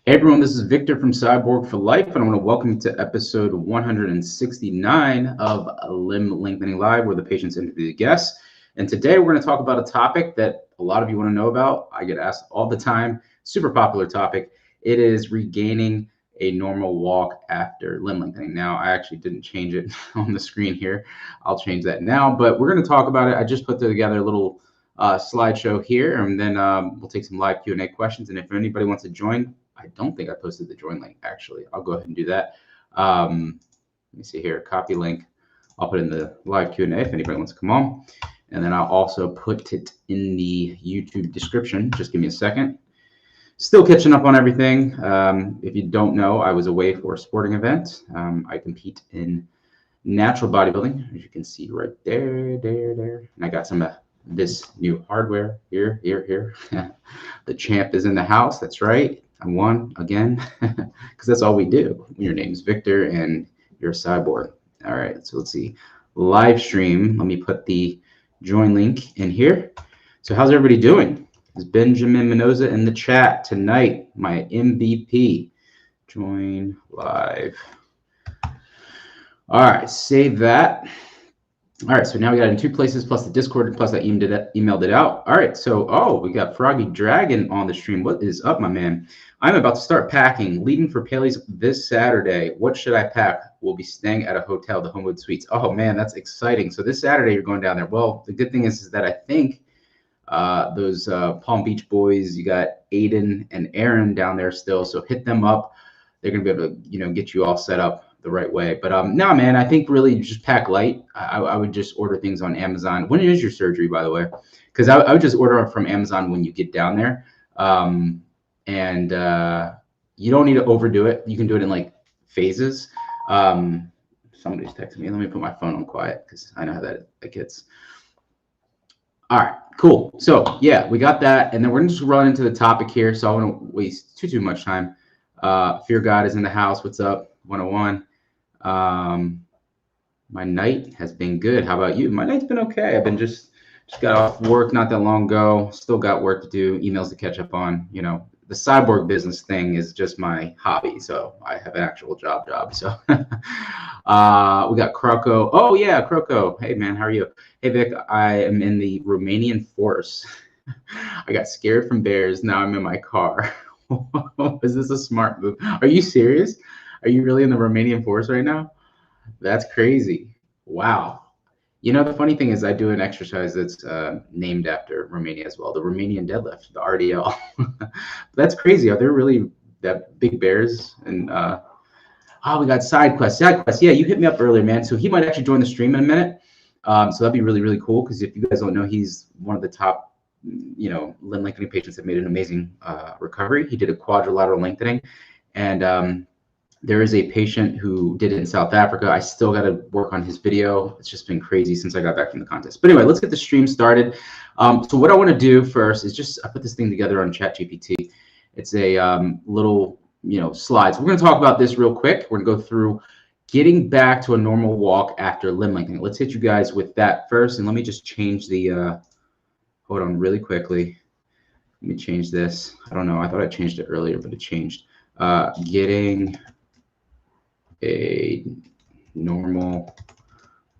Hey everyone, this is Victor from Cyborg for Life, and I want to welcome you to episode 169 of Limb Lengthening Live, where the patients interview the guests. And today we're going to talk about a topic that a lot of you want to know about. I get asked all the time, super popular topic. It is regaining a normal walk after limb lengthening. Now, I actually didn't change it on the screen here. I'll change that now, but we're going to talk about it. I just put together a little slideshow here, and then we'll take some live Q&A questions. And if anybody wants to join, I don't think I posted the join link, actually. I'll go ahead and do that. Let me see here, copy link. I'll put in the live Q&A if anybody wants to come on. And then I'll also put it in the YouTube description. Just give me a second. Still catching up on everything. If you don't know, I was away for a sporting event. I compete in natural bodybuilding, as you can see right there. And I got some this new hardware here. The champ is in the house, that's right. I won again, because that's all we do. Your name's Victor and you're a cyborg. All right, so let's see. Live stream, let me put the join link in here. So how's everybody doing? Is Benjamin Mendoza in the chat tonight? My MVP. Join live. All right, save that. All right, so now we got it in two places, plus the Discord, plus I emailed it out. All right, so, we got Froggy Dragon on the stream. What is up, my man? I'm about to start packing, leaving for Paley's this Saturday. What should I pack? We'll be staying at a hotel, the Homewood Suites. Oh, man, that's exciting. So this Saturday, you're going down there. Well, the good thing is that I think those Palm Beach boys, you got Aiden and Aaron down there still, so hit them up. They're going to be able to, get you all set up the right way. But no, man, I think really just pack light. I would just order things on Amazon. When is your surgery, by the way? Because I would just order from Amazon when you get down there. And you don't need to overdo it. You can do it in like phases. Somebody's texting me. Let me put my phone on quiet because I know how that gets. All right, cool. So yeah, we got that. And then we're gonna just run into the topic here. So I don't want to waste too much time. Fear God is in the house. What's up? 101. My night has been good. How about you? My night's been okay. I've been just got off work not that long ago. Still got work to do, emails to catch up on. The cyborg business thing is just my hobby. So I have an actual job. So we got Croco. Oh yeah, Croco. Hey man, how are you? Hey Vic, I am in the Romanian forest. I got scared from bears. Now I'm in my car. Is this a smart move? Are you serious? Are you really in the Romanian forest right now? That's crazy. Wow. The funny thing is I do an exercise that's named after Romania as well, the Romanian deadlift, the RDL. That's crazy. Are there really that big bears? And we got side quest. Yeah, you hit me up earlier, man. So he might actually join the stream in a minute. So that'd be really, really cool, because if you guys don't know, he's one of the top, limb lengthening patients that made an amazing recovery. He did a quadrilateral lengthening. And there is a patient who did it in South Africa. I still got to work on his video. It's just been crazy since I got back from the contest. But anyway, let's get the stream started. So what I want to do first is I put this thing together on ChatGPT. It's a little, slides. We're going to talk about this real quick. We're going to go through getting back to a normal walk after limb lengthening. Let's hit you guys with that first. And let me just change the, hold on really quickly. Let me change this. I don't know. I thought I changed it earlier, but it changed. Getting a normal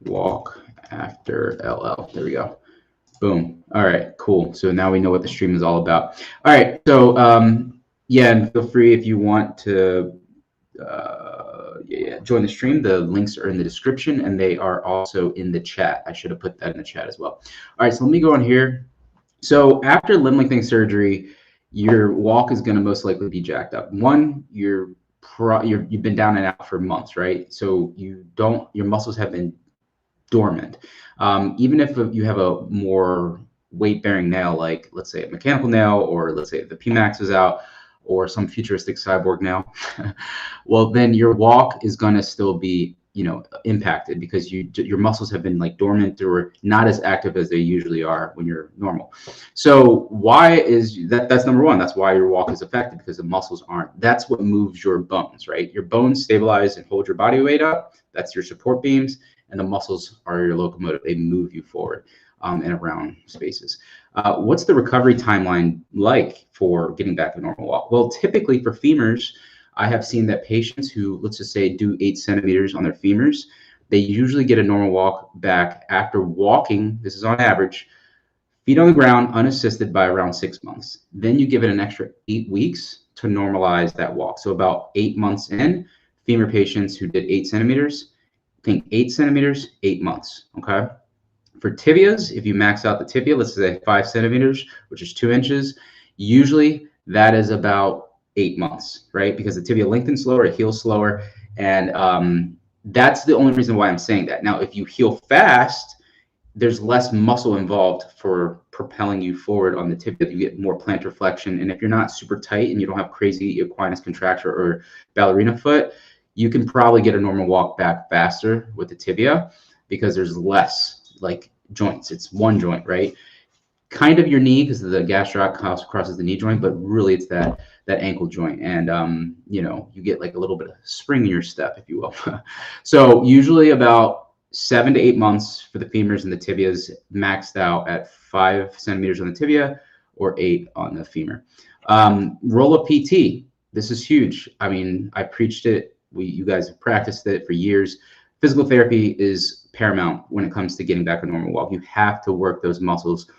walk after LL. There we go. Boom. All right, cool. So now we know what the stream is all about. All right, so yeah, and feel free if you want to join the stream. The links are in the description, and they are also in the chat. I should have put that in the chat as well. All right, so let me go on here. So after limb lengthening surgery, your walk is going to most likely be jacked up. One, you've been down and out for months, right? So your muscles have been dormant. Even if you have a more weight-bearing nail, like let's say a mechanical nail, or let's say the PMAX is out, or some futuristic cyborg nail, well, then your walk is going to still be, impacted, because your muscles have been like dormant or not as active as they usually are when you're normal. So why is that? That's number one. That's why your walk is affected, because the muscles aren't. That's what moves your bones, right? Your bones stabilize and hold your body weight up. That's your support beams, and the muscles are your locomotive. They move you forward and around spaces. What's the recovery timeline like for getting back to normal walk? Well, typically for femurs, I have seen that patients who, let's just say, do 8 centimeters on their femurs, they usually get a normal walk back after walking, this is on average, feet on the ground, unassisted, by around 6 months. Then you give it an extra 8 weeks to normalize that walk. So about 8 months in, femur patients who did 8 centimeters, think 8 centimeters, 8 months, okay? For tibias, if you max out the tibia, let's say 5 centimeters, which is 2 inches, usually that is about 8 months, right? Because the tibia lengthens slower, it heals slower, and that's the only reason why I'm saying that. Now, if you heal fast, there's less muscle involved for propelling you forward on the tibia. You get more plantar flexion, and if you're not super tight and you don't have crazy equinus contracture or ballerina foot, you can probably get a normal walk back faster with the tibia because there's less like joints. It's one joint, right? Kind of your knee because the gastroc crosses the knee joint, but really it's that ankle joint, and you know, you get like a little bit of spring in your step, if you will. So usually about 7 to 8 months for the femurs and the tibias, maxed out at 5 centimeters on the tibia or 8 on the femur. Roll up PT, this is huge. I mean, I preached it. You guys have practiced it for years. Physical therapy is paramount when it comes to getting back a normal walk. You have to work those muscles.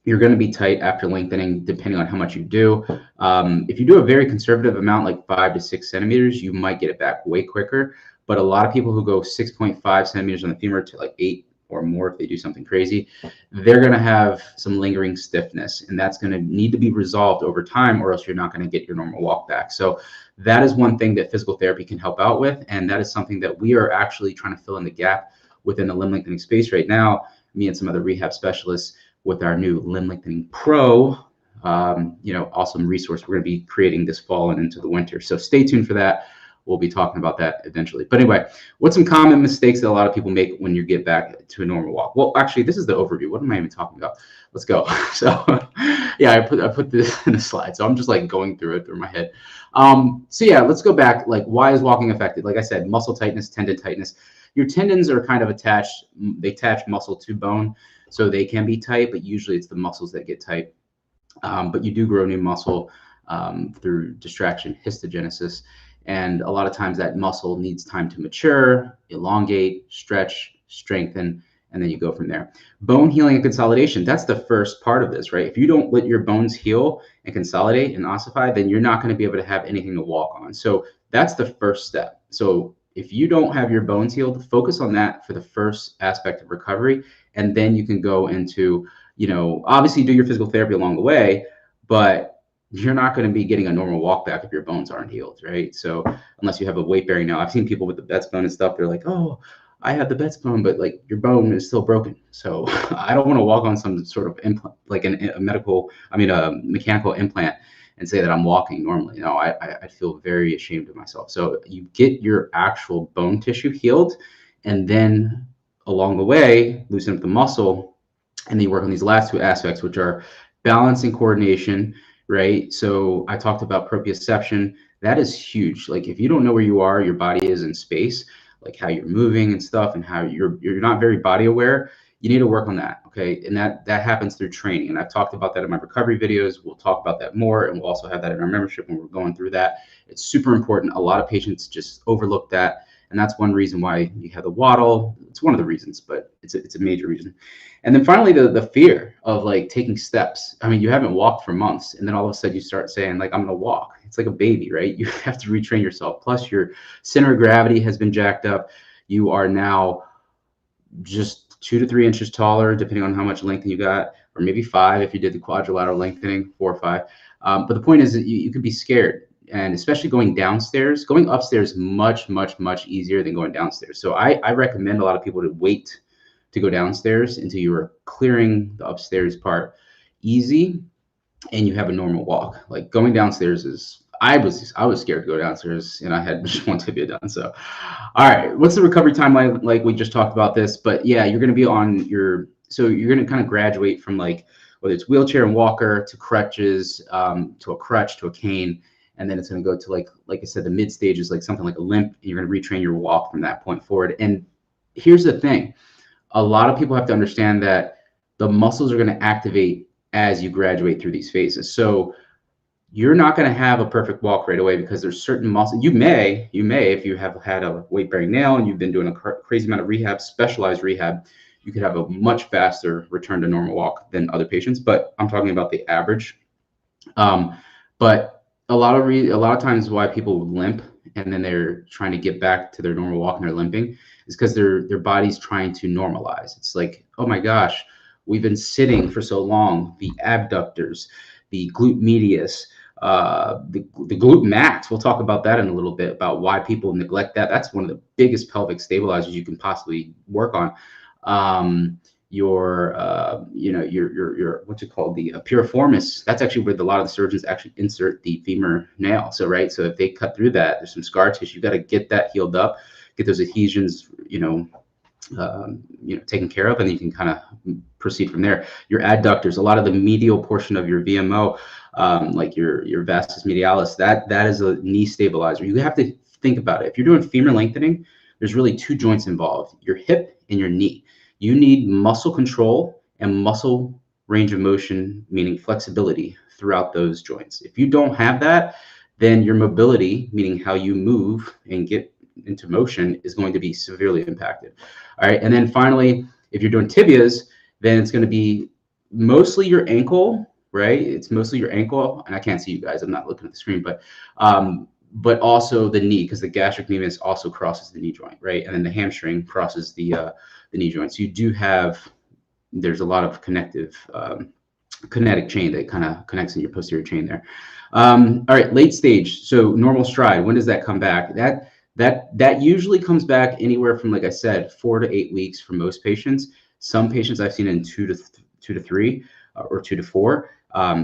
You're going to be tight after lengthening, depending on how much you do. If you do a very conservative amount, like 5 to 6 centimeters, you might get it back way quicker. But a lot of people who go 6.5 centimeters on the femur to like 8 or more, if they do something crazy, they're going to have some lingering stiffness, and that's going to need to be resolved over time, or else you're not going to get your normal walk back. So that is one thing that physical therapy can help out with, and that is something that we are actually trying to fill in the gap within the limb lengthening space right now, me and some other rehab specialists, with our new Limb Lengthening Pro, you know, awesome resource we're going to be creating this fall and into the winter. So stay tuned for that. We'll be talking about that eventually. But anyway, what's some common mistakes that a lot of people make when you get back to a normal walk? Well, actually, this is the overview. What am I even talking about? Let's go. So yeah, I put this in a slide. So I'm just like going through it through my head. So yeah, let's go back. Like, why is walking affected? Like I said, muscle tightness, tendon tightness. Your tendons are kind of attached. They attach muscle to bone, so they can be tight, but usually it's the muscles that get tight. But you do grow new muscle through distraction, histogenesis. And a lot of times that muscle needs time to mature, elongate, stretch, strengthen, and then you go from there. Bone healing and consolidation, that's the first part of this, right? If you don't let your bones heal and consolidate and ossify, then you're not going to be able to have anything to walk on. So that's the first step. So if you don't have your bones healed, focus on that for the first aspect of recovery. And then you can go into, you know, obviously do your physical therapy along the way, but you're not going to be getting a normal walk back if your bones aren't healed, right? So unless you have a weight bearing now, I've seen people with the Betz bone and stuff. They're like, oh, I have the Betz bone, but like your bone is still broken. So I don't want to walk on some sort of implant, like a mechanical implant, and say that I'm walking normally. No, I feel very ashamed of myself. So you get your actual bone tissue healed, and then along the way, loosen up the muscle, and then you work on these last two aspects, which are balance and coordination, right? So I talked about proprioception. That is huge. Like if you don't know where you are, your body is in space, like how you're moving and stuff, and how you're not very body aware, you need to work on that, okay? And that happens through training. And I've talked about that in my recovery videos. We'll talk about that more, and we'll also have that in our membership when we're going through that. It's super important. A lot of patients just overlook that. And that's one reason why you have the waddle. It's one of the reasons, but it's a major reason. And then finally, the fear of like taking steps. I mean, you haven't walked for months, and then all of a sudden you start saying like, I'm going to walk. It's like a baby, right? You have to retrain yourself. Plus your center of gravity has been jacked up. You are now just 2 to 3 inches taller, depending on how much length you got, or maybe 5 if you did the quadrilateral lengthening, 4 or 5. But the point is that you could be scared. And especially going downstairs, going upstairs much, much, much easier than going downstairs. So I recommend a lot of people to wait to go downstairs until you are clearing the upstairs part easy and you have a normal walk. Like going downstairs is, I was scared to go downstairs, and I had just one tibia done. So, all right, what's the recovery timeline? Like we just talked about this, but yeah, you're going to be on so you're going to kind of graduate from like, whether it's wheelchair and walker to crutches, to a crutch, to a cane. And then it's going to go to like I said, the mid stages, like something like a limp, and you're going to retrain your walk from that point forward. And here's the thing. A lot of people have to understand that the muscles are going to activate as you graduate through these phases. So you're not going to have a perfect walk right away because there's certain muscles. You may, if you have had a weight-bearing nail and you've been doing a crazy amount of rehab, specialized rehab, you could have a much faster return to normal walk than other patients. But I'm talking about the average. But a lot of times why people limp and then they're trying to get back to their normal walk and they're limping is because their body's trying to normalize. It's like, oh my gosh, we've been sitting for so long. The abductors, the glute medius, the glute max. We'll talk about that in a little bit, about why people neglect that. That's one of the biggest pelvic stabilizers you can possibly work on. Your what's it called, the piriformis. That's actually where a lot of the surgeons actually insert the femur nail. So so if they cut through that, there's some scar tissue. You got to get that healed up, get those adhesions taken care of, and then you can kind of proceed from there. Your adductors, a lot of the medial portion of your VMO, like your vastus medialis, that is a knee stabilizer. You have to think about it. If you're doing femur lengthening, there's really two joints involved: your hip and your knee. You need muscle control and muscle range of motion, meaning flexibility throughout those joints. If you don't have that, then your mobility, meaning how you move and get into motion, is going to be severely impacted. All right. And then finally, if you're doing tibias, then it's going to be mostly your ankle, right? It's mostly your ankle. And I can't see you guys, I'm not looking at the screen, but also the knee, because the gastric medius also crosses the knee joint, right? And then the hamstring crosses the knee joint. So you do have, there's a lot of kinetic chain that kind of connects in your posterior chain there. All right, late stage. So normal stride, when does that come back? That usually comes back anywhere from, like I said, 4 to 8 weeks for most patients. Some patients I've seen in 2 to 3 or 2 to 4.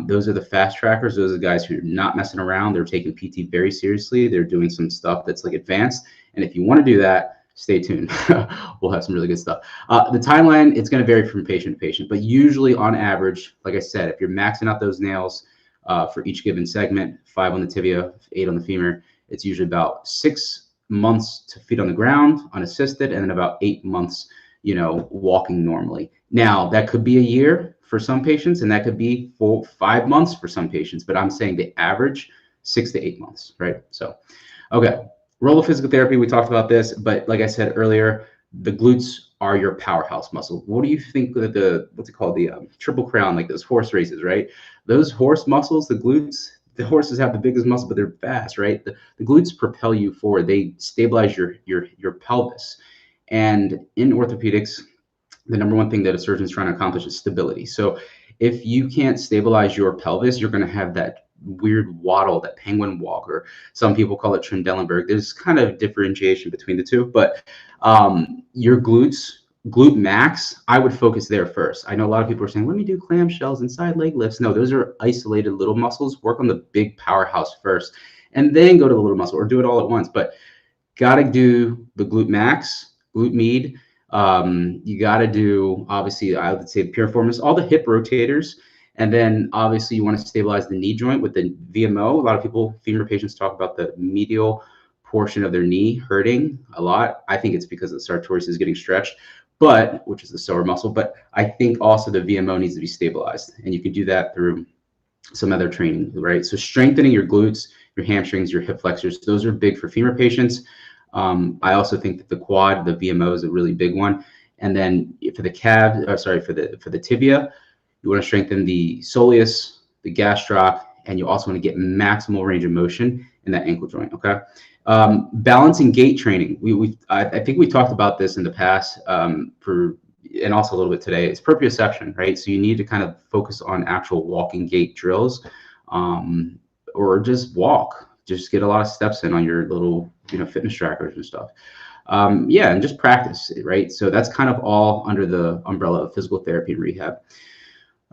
Those are the fast trackers. Those are the guys who are not messing around. They're taking PT very seriously. They're doing some stuff that's like advanced. And if you want to do that, stay tuned. We'll have some really good stuff. The timeline, it's going to vary from patient to patient, but usually on average, like I said, if you're maxing out those nails for each given segment, 5 on the tibia, 8 on the femur, it's usually about 6 months to feet on the ground unassisted, and then about 8 months, walking normally. Now that could be a year for some patients, and that could be 5 months for some patients, but I'm saying the average 6 to 8 months, right? So, okay. Role of physical therapy, we talked about this, but like I said earlier, the glutes are your powerhouse muscle. What do you think of what's it called, the triple crown, like those horse races, right? Those horse muscles, the glutes, the horses have the biggest muscle, but they're fast, right? The glutes propel you forward. They stabilize your pelvis. And in orthopedics, the number one thing that a surgeon's trying to accomplish is stability. So if you can't stabilize your pelvis, you're going to have that weird waddle, that penguin walk, or some people call it Trendelenburg. There's kind of differentiation between the two, but your glute max, I would focus there first. I know a lot of people are saying, let me do clamshells and side leg lifts. No, those are isolated little muscles. Work on the big powerhouse first, and then go to the little muscle, or do it all at once. But gotta do the glute max, glute med. You gotta do, obviously, I would say piriformis, all the hip rotators. And then obviously you want to stabilize the knee joint with the VMO. A lot of people, femur patients, talk about the medial portion of their knee hurting a lot. I think it's because the sartorius is getting stretched, which is the psoas muscle. But I think also the VMO needs to be stabilized, and you can do that through some other training, right? So strengthening your glutes, your hamstrings, your hip flexors, those are big for femur patients. I also think that the quad, the VMO, is a really big one. And then for the for the tibia, you want to strengthen the soleus, the gastroc, and you also want to get maximal range of motion in that ankle joint, okay? Balancing gait training. I think we talked about this in the past and also a little bit today. It's proprioception, right? So you need to kind of focus on actual walking gait drills, or just walk. Just get a lot of steps in on your little, fitness trackers and stuff. And just practice it, right? So that's kind of all under the umbrella of physical therapy and rehab.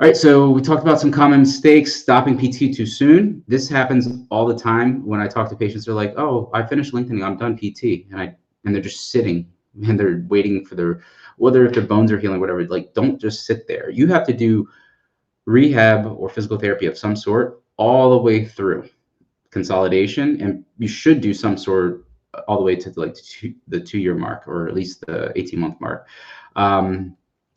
All right, so we talked about some common mistakes, stopping PT too soon. This happens all the time when I talk to patients. They're like, oh, I finished lengthening, I'm done PT. And they're just sitting and they're waiting for whether if their bones are healing, whatever. Like, don't just sit there. You have to do rehab or physical therapy of some sort all the way through consolidation. And you should do some sort all the way to the 2-year mark, or at least the 18-month mark.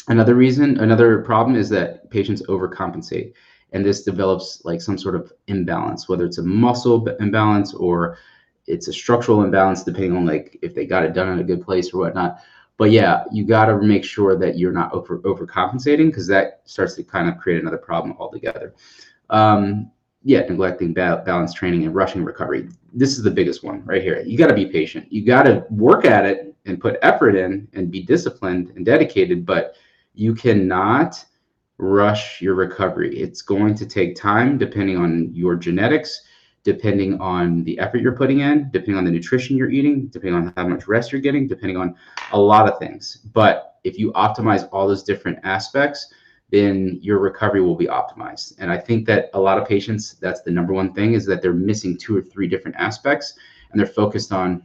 Another problem is that patients overcompensate, and this develops like some sort of imbalance, whether it's a muscle imbalance or it's a structural imbalance, depending on like if they got it done in a good place or whatnot. But yeah, you got to make sure that you're not overcompensating, because that starts to kind of create another problem altogether. Yeah, neglecting balance training and rushing recovery. This is the biggest one right here. You got to be patient. You got to work at it and put effort in and be disciplined and dedicated, but you cannot rush your recovery. It's going to take time depending on your genetics, depending on the effort you're putting in, depending on the nutrition you're eating, depending on how much rest you're getting, depending on a lot of things. But if you optimize all those different aspects, then your recovery will be optimized. And I think that a lot of patients, that's the number one thing, is that they're missing 2 or 3 different aspects, and they're focused on,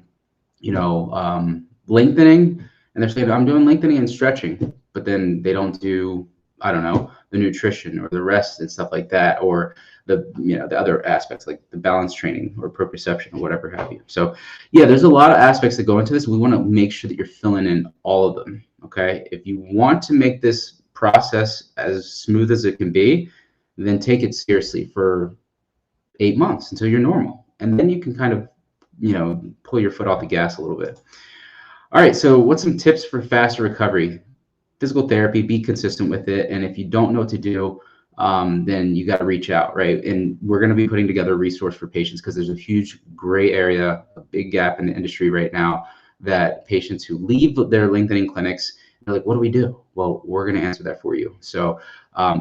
lengthening, and they're saying, I'm doing lengthening and stretching, but then they don't do, I don't know, the nutrition or the rest and stuff like that, or the other aspects like the balance training or proprioception or whatever have you. So yeah, there's a lot of aspects that go into this. We want to make sure that you're filling in all of them. Okay, if you want to make this process as smooth as it can be, then take it seriously for 8 months until you're normal, and then you can kind of pull your foot off the gas a little bit. All right, so what's some tips for faster recovery? Physical therapy, be consistent with it, and if you don't know what to do, then you got to reach out, right? And we're going to be putting together a resource for patients, because there's a huge gray area, a big gap in the industry right now, that patients who leave their lengthening clinics, they're like, what do we do? Well, we're going to answer that for you. So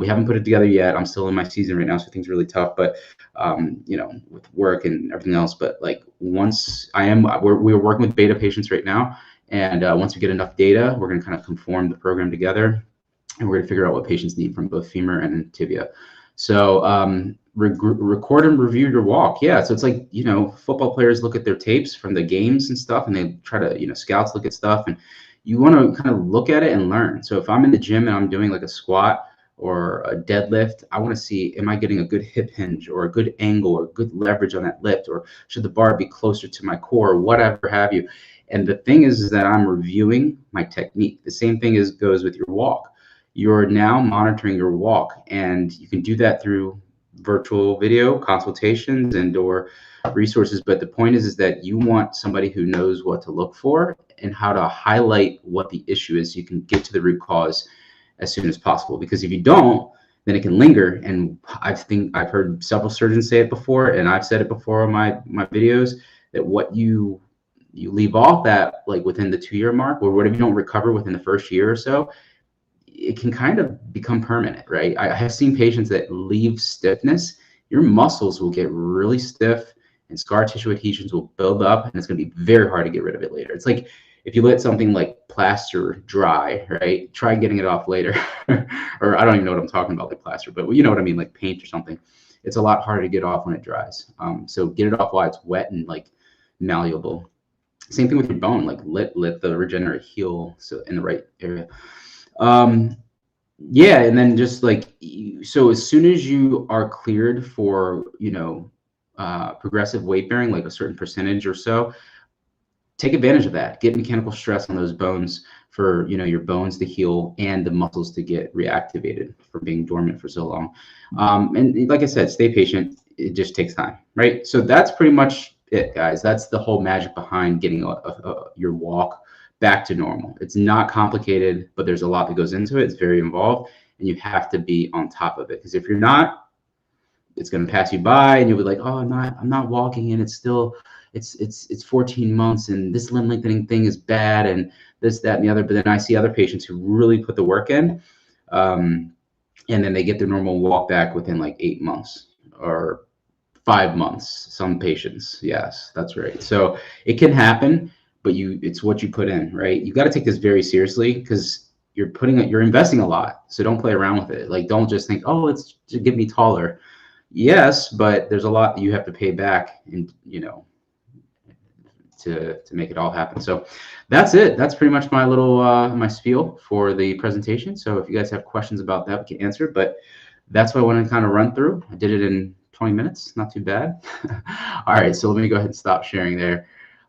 we haven't put it together yet. I'm still in my season right now, so things are really tough, but with work and everything else. But like once we're working with beta patients right now. And once we get enough data, we're going to kind of conform the program together, and we're going to figure out what patients need from both femur and tibia. So record and review your walk. Yeah, so it's like, football players look at their tapes from the games and stuff, and they try to, scouts look at stuff, and you want to kind of look at it and learn. So if I'm in the gym and I'm doing like a squat or a deadlift, I want to see, am I getting a good hip hinge or a good angle or good leverage on that lift, or should the bar be closer to my core, or whatever have you. And the thing is that I'm reviewing my technique. The same thing goes with your walk. You're now monitoring your walk, and you can do that through virtual video consultations and/or resources. But the point is that you want somebody who knows what to look for and how to highlight what the issue is, so you can get to the root cause as soon as possible. Because if you don't, then it can linger. And I think I've heard several surgeons say it before, and I've said it before on my videos, that what you leave off that, like within the 2-year mark, or whatever, you don't recover within the first year or so, it can kind of become permanent, right? I have seen patients that leave stiffness. Your muscles will get really stiff, and scar tissue adhesions will build up, and it's going to be very hard to get rid of it later. It's like if you let something like plaster dry, right? Try getting it off later. Or I don't even know what I'm talking about, like plaster, but you know what I mean, like paint or something. It's a lot harder to get off when it dries. So get it off while it's wet and like malleable. Same thing with your bone, like let the regenerate heal so in the right area. Yeah, and then just like, so as soon as you are cleared for, progressive weight bearing, like a certain percentage or so, take advantage of that. Get mechanical stress on those bones for, your bones to heal and the muscles to get reactivated from being dormant for so long. And like I said, stay patient. It just takes time, right? So that's pretty much it, guys. That's the whole magic behind getting your walk back to normal. It's not complicated, but there's a lot that goes into it. It's very involved, and you have to be on top of it, because if you're not, it's going to pass you by, and you'll be like, oh, I'm not walking, and it's 14 months, and this limb lengthening thing is bad, and this, that, and the other. But then I see other patients who really put the work in, and then they get their normal walk back within like 8 months or 5 months. Some patients, yes, that's right. So it can happen, but it's what you put in, right? You got to take this very seriously, because you're investing a lot. So don't play around with it. Like, don't just think, oh, it's to get me taller. Yes, but there's a lot that you have to pay back, and to make it all happen. So that's it. That's pretty much my little my spiel for the presentation. So if you guys have questions about that, we can answer. But that's what I want to kind of run through. I did it in 20 minutes, not too bad. All right, so let me go ahead and stop sharing there.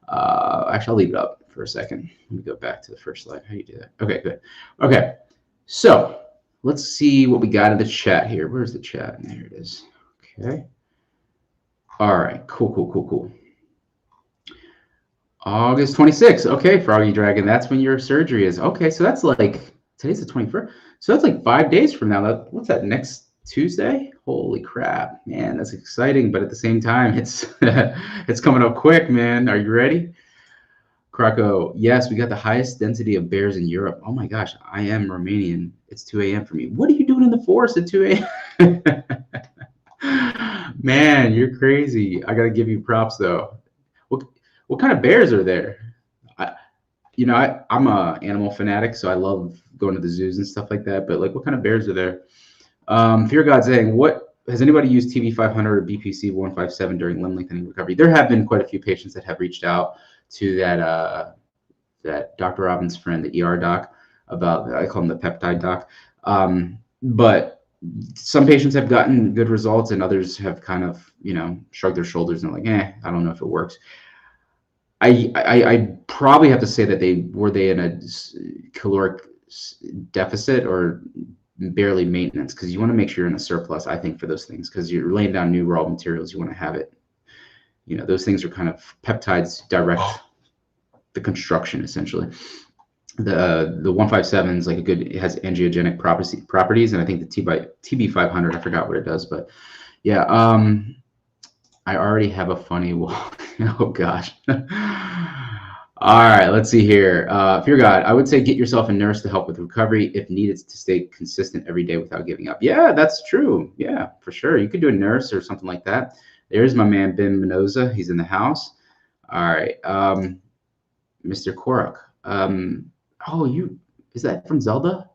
Actually, I'll leave it up for a second. Let me go back to the first slide. How do you do that? Okay, good. Okay, So let's see what we got in the chat here. Where's the chat? There it is. Okay. All right. Cool. August 26th. Okay, Froggy Dragon. That's when your surgery is. Okay, so that's like, today's the 21st. So that's like 5 days from now. What's that, next Tuesday? Holy crap, man, that's exciting. But at the same time, it's it's coming up quick, man. Are you ready? Krakow, yes, we got the highest density of bears in Europe. Oh my gosh, I am Romanian. It's 2 a.m. for me. What are you doing in the forest at 2 a.m.? Man, you're crazy. I gotta give you props though. What kind of bears are there? I'm a animal fanatic, so I love going to the zoos and stuff like that. But like, what kind of bears are there? Fear God saying, what has anybody used TV 500 or BPC 157 during limb lengthening recovery? There have been quite a few patients that have reached out to that Dr. Robbins' friend, the ER doc, about, I call him the peptide doc. But some patients have gotten good results, and others have kind of, shrugged their shoulders and like, I don't know if it works. I probably have to say that they in a caloric deficit or barely maintenance, because you want to make sure you're in a surplus, I think, for those things, because you're laying down new raw materials. You want to have it, those things are kind of peptides direct the construction, essentially. The 157 is like it has angiogenic properties, and I think the TB 500, I forgot what it does, but yeah. I already have a funny walk. Oh gosh. All right, let's see here. Fear God, I would say get yourself a nurse to help with recovery if needed, to stay consistent every day without giving up. Yeah, that's true. Yeah, for sure. You could do a nurse or something like that. There's my man Ben Mendoza. He's in the house. All right, Mr. Korok. Is that from Zelda?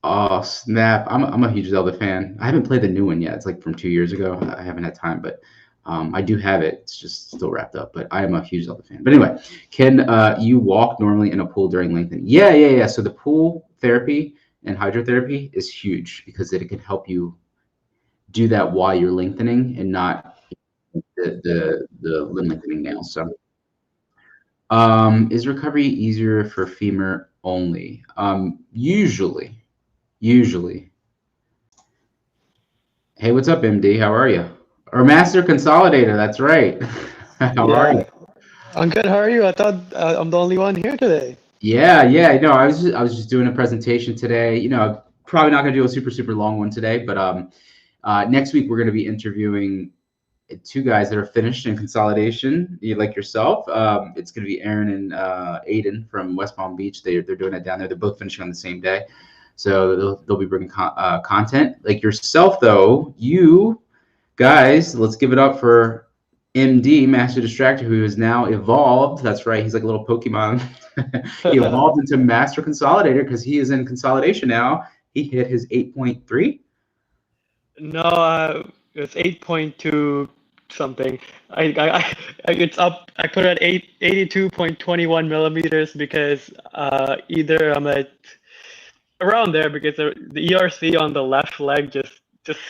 Oh snap! I'm a huge Zelda fan. I haven't played the new one yet. It's like from 2 years ago. I haven't had time, but I do have it. It's just still wrapped up. But I am a huge Zelda fan. But anyway, can you walk normally in a pool during lengthening? Yeah. So the pool therapy and hydrotherapy is huge because it can help you do that while you're lengthening and not the limb lengthening nails. So, is recovery easier for femur only? Usually. Hey, what's up, MD? How are you? Or Master Consolidator, that's right. How are you? I'm good. How are you? I thought I'm the only one here today. Yeah. No, I was just doing a presentation today. Probably not gonna do a super long one today, but next week we're gonna be interviewing 2 guys that are finished in consolidation, like yourself. It's gonna be Aaron and Aiden from West Palm Beach. They're doing it down there. They're both finishing on the same day, so they'll be bringing content. Like yourself, though, you guys, let's give it up for MD, Master Distractor, who has now evolved. That's right, he's like a little Pokemon. He evolved into Master Consolidator because he is in consolidation now. He hit his 8.3. No, it's 8.2 something. It's up. I put it at 82.21 millimeters because either I'm at around there because the ERC on the left leg just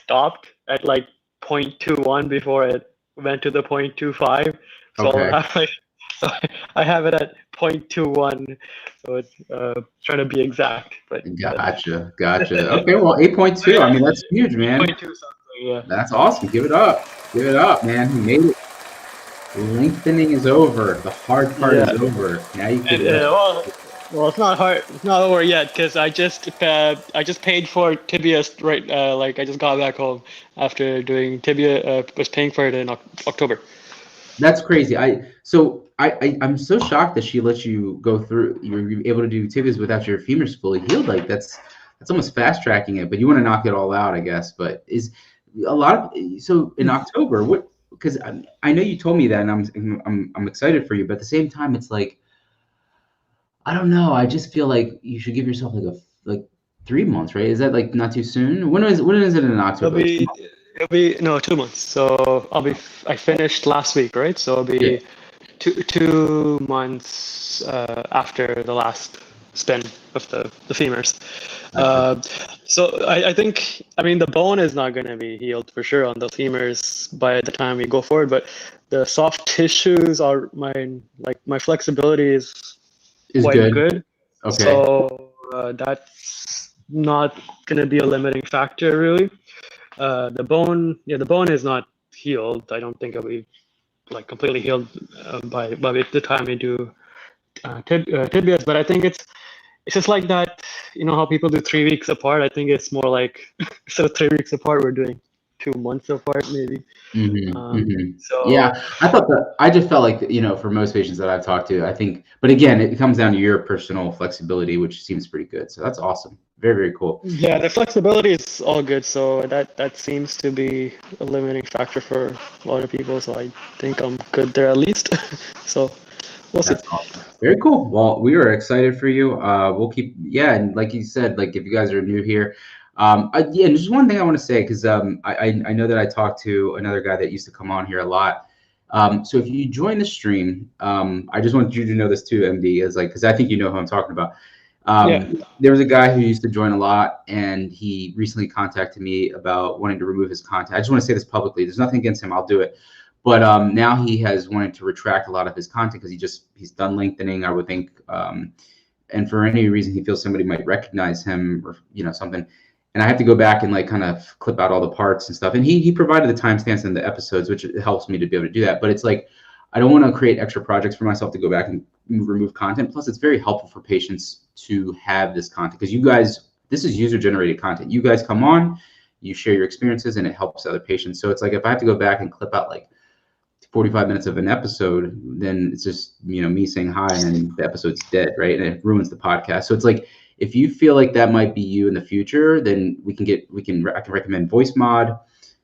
stopped at like 0.21 before it went to the 0.25. So Okay. I have it at 0.21. So it's trying to be exact. But Gotcha. Okay, well, 8.2. I mean, that's huge, man. 8.2 something, yeah. That's awesome. Give it up, man. He made it. Lengthening is over. The hard part is over. Now you can. Well, it's not hard. It's not over yet because I just paid for Tibia right. Like I just got back home after doing Tibia. Was paying for it in October. That's crazy. I'm so shocked that she let you go through. You're able to do tibias without your femurs fully healed. Like that's almost fast tracking it. But you want to knock it all out, I guess. But is a lot of so in October? What? Because I know you told me that, and I'm excited for you. But at the same time, it's like I don't know. I just feel like you should give yourself like 3 months, right? Is that like not too soon? When is it in October? It'll be no 2 months. So I finished last week, right? So it'll be 2 months after the last spin of the femurs. So I think the bone is not going to be healed for sure on the femurs by the time we go forward, but the soft tissues are my flexibility is quite good. Okay. So not going to be a limiting factor really. The bone is not healed. I don't think it'll be like completely healed by the time we do tibias, but I think it's just like that. You know how people do 3 weeks apart? I think it's more like instead of 3 weeks apart, we're doing 2 months apart maybe. So yeah, I just felt like, you know, for most patients that I've talked to, I think, but again, it comes down to your personal flexibility, which seems pretty good. So that's awesome. Very, very cool. Yeah, the flexibility is all good. So that seems to be a limiting factor for a lot of people. So I think I'm good there at least. So we'll see. That's awesome. Very cool. Well, we are excited for you. We'll keep, yeah, and like you said, like if you guys are new here, yeah, and just one thing I want to say, because I know that I talked to another guy that used to come on here a lot. So if you join the stream, I just want you to know this too, MD, is like, because I think you know who I'm talking about. There was a guy who used to join a lot, and he recently contacted me about wanting to remove his content. I just want to say this publicly. There's nothing against him. I'll do it. But now he has wanted to retract a lot of his content because he's done lengthening, I would think. And for any reason, he feels somebody might recognize him or, you know, something. And I have to go back and like kind of clip out all the parts and stuff. And he provided the timestamps in the episodes, which helps me to be able to do that. But it's like, I don't want to create extra projects for myself to go back and remove content. Plus, it's very helpful for patients to have this content because you guys, this is user-generated content. You guys come on, you share your experiences, and it helps other patients. So it's like if I have to go back and clip out like 45 minutes of an episode, then it's just, you know, me saying hi and the episode's dead, right? And it ruins the podcast. So it's like, if you feel like that might be you in the future, then I can recommend voice mod,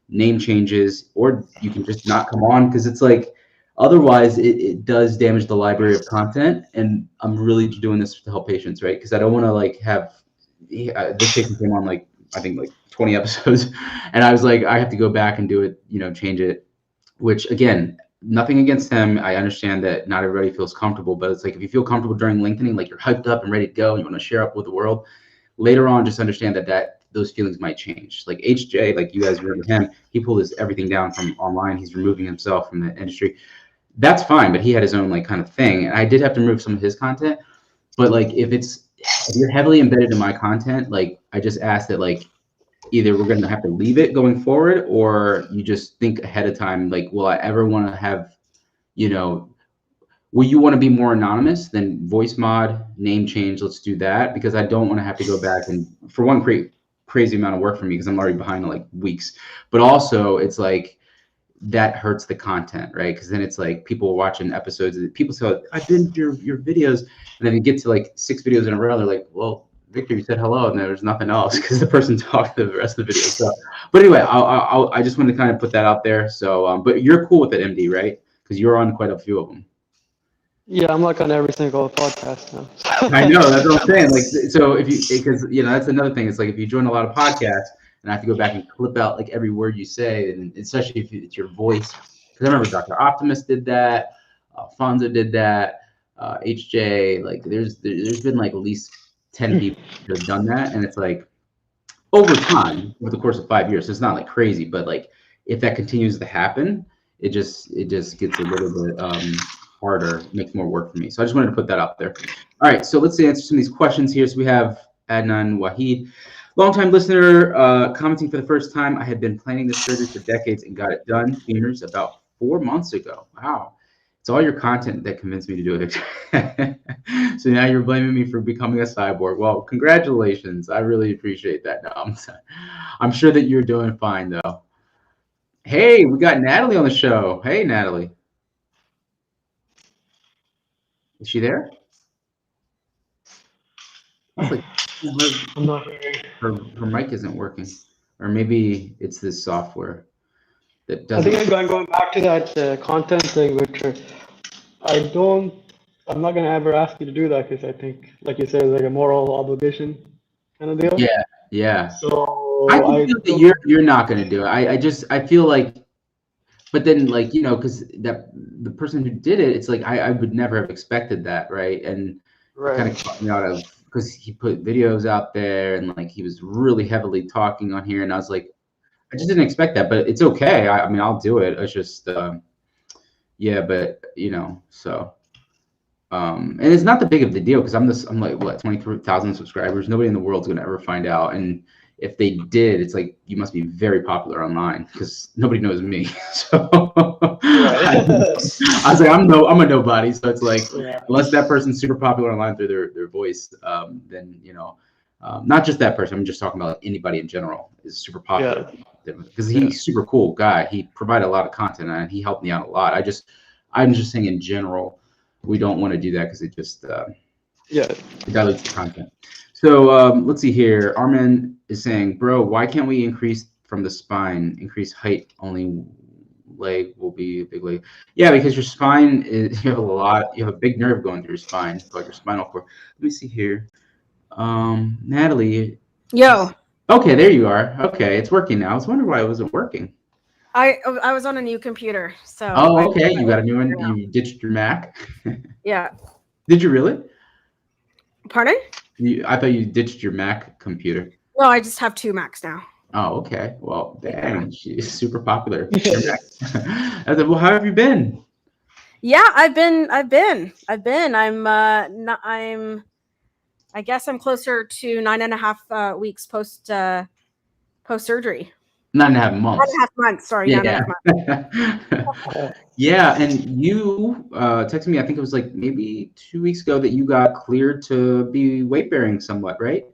name changes, or you can just not come on, because it's like, otherwise it does damage the library of content. And I'm really doing this to help patients, right? Because I don't want to like have, this patient came on like, I think like 20 episodes. And I was like, I have to go back and do it, you know, change it. Which again, nothing against him. I understand that not everybody feels comfortable, but it's like if you feel comfortable during lengthening, like you're hyped up and ready to go, and you want to share up with the world, later on, just understand that those feelings might change. Like HJ, like you guys remember him, he pulled everything down from online. He's removing himself from the industry. That's fine, but he had his own like kind of thing, and I did have to remove some of his content. But like if you're heavily embedded in my content, like I just ask that like, either we're going to have to leave it going forward, or you just think ahead of time, like, will I ever want to have, you know, will you want to be more anonymous? Then voice mod, name change, let's do that, because I don't want to have to go back and, for one, create crazy amount of work for me because I'm already behind like weeks. But also it's like, that hurts the content, right? Because then it's like people watching episodes, people say, I binged your videos, and then you get to like 6 videos in a row, they're like, well, Victor, you said hello, and there's nothing else because the person talked the rest of the video. So, but anyway, I just wanted to kind of put that out there. So, but you're cool with it, MD, right? Because you're on quite a few of them. Yeah, I'm like on every single podcast now. I know, that's what I'm saying. Like, so if you, because you know, that's another thing. It's like if you join a lot of podcasts, and I have to go back and clip out like every word you say, and especially if it's your voice. Because I remember Dr. Optimus did that, Fonzo did that, HJ. Like, there's been like at least 10 people who have done that, and it's like over time, over the course of 5 years, so it's not like crazy, but like if that continues to happen, it just gets a little bit harder, makes more work for me. So I just wanted to put that out there. All right, so let's answer some of these questions here. So we have Adnan Wahid, longtime listener, commenting for the first time. I had been planning this surgery for decades and got it done. Femurs about 4 months ago. Wow. It's all your content that convinced me to do it. So now you're blaming me for becoming a cyborg. Well, congratulations. I really appreciate that. No, I'm sure that you're doing fine, though. Hey, we got Natalie on the show. Hey, Natalie. Is she there? Like, I'm not hearing. Her mic isn't working. Or maybe it's this software that doesn't. I think I'm going back to that content thing, Victor. I'm not going to ever ask you to do that because I think, like you said, it's like a moral obligation kind of deal. Yeah, yeah. So I can feel that you're not going to do it. I feel like, but then like, you know, because the person who did it, it's like I would never have expected that, right? And it kind of caught me out of, because he put videos out there and like he was really heavily talking on here, and I was like, I just didn't expect that, but it's okay. I mean, I'll do it. It's just, yeah, but you know, so And it's not that big of the deal because I'm like, what, 23,000 subscribers? Nobody in the world's going to ever find out. And if they did, it's like, you must be very popular online because nobody knows me. So I was like, I'm a nobody. So it's like, unless that person's super popular online through their voice, then, you know, not just that person. I'm just talking about like anybody in general is super popular because he's super cool guy. He provided a lot of content and he helped me out a lot. I'm just saying in general, we don't want to do that because it just it dilutes the content. So let's see here. Armin is saying, bro, why can't we increase from the spine? Increase height, only leg will be a big leg. Yeah, because your spine is, you have a big nerve going through your spine, like your spinal cord. Let me see here. Natalie. Yo. Okay, there you are. Okay, it's working now. I was wondering why it wasn't working. I was on a new computer, so. Oh, okay. You got a new one. You ditched your Mac. Yeah. Did you really? Pardon? I thought you ditched your Mac computer. No, I just have 2 Macs now. Oh, okay. Well, dang, she's super popular. I said, well, how have you been? Yeah, I've been. I guess I'm closer to 9.5 weeks post surgery. 9.5 months. 9.5 months. Sorry, yeah. 9.5 months. Yeah, and you texted me, I think it was like maybe 2 weeks ago, that you got cleared to be weight bearing somewhat, right?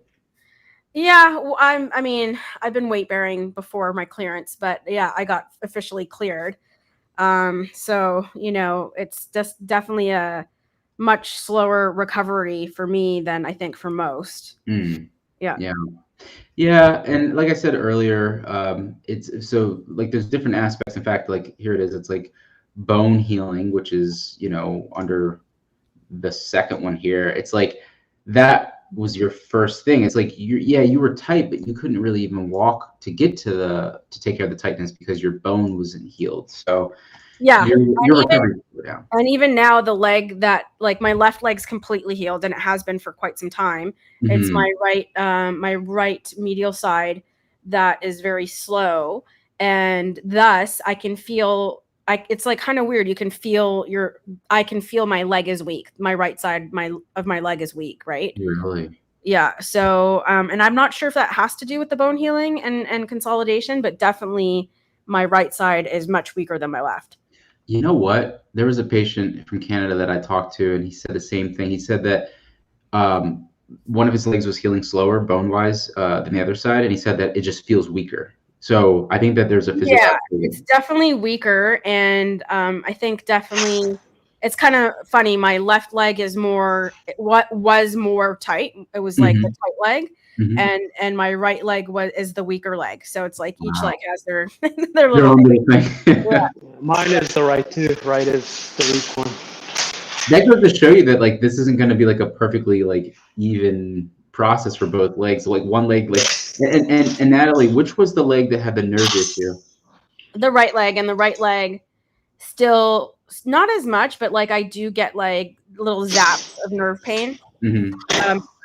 Yeah, well, I've been weight bearing before my clearance, but yeah, I got officially cleared. So, you know, it's just definitely a much slower recovery for me than I think for most. Yeah, and like I said earlier, it's so like there's different aspects. In fact, like here it is. It's like bone healing, which is, you know, under the second one here. It's like that was your first thing. It's like you were tight, but you couldn't really even walk to get to take care of the tightness because your bone wasn't healed. So yeah, your recovery go down. And even now, the leg that, like, my left leg's completely healed, and it has been for quite some time. Mm-hmm. It's my right medial side that is very slow, and thus I can feel. It's like kind of weird. I can feel my leg is weak. My right side of my leg is weak. Right. Really. Yeah. So, and I'm not sure if that has to do with the bone healing and consolidation, but definitely my right side is much weaker than my left. You know what? There was a patient from Canada that I talked to, and he said the same thing. He said that one of his legs was healing slower bone-wise than the other side, and he said that it just feels weaker. So I think that there's a physical. Yeah, it's definitely weaker, and I think definitely it's kind of funny. My left leg is what was more tight. It was like the tight leg. Mm-hmm. And my right leg is the weaker leg. So it's like each leg has their little thing. Yeah. Mine is the right too. Right is the weak one. That goes to show you that like this isn't going to be like a perfectly like even process for both legs. So, like one leg, like and Natalie, which was the leg that had the nerve issue? The right leg, and the right leg still not as much, but like I do get like little zaps of nerve pain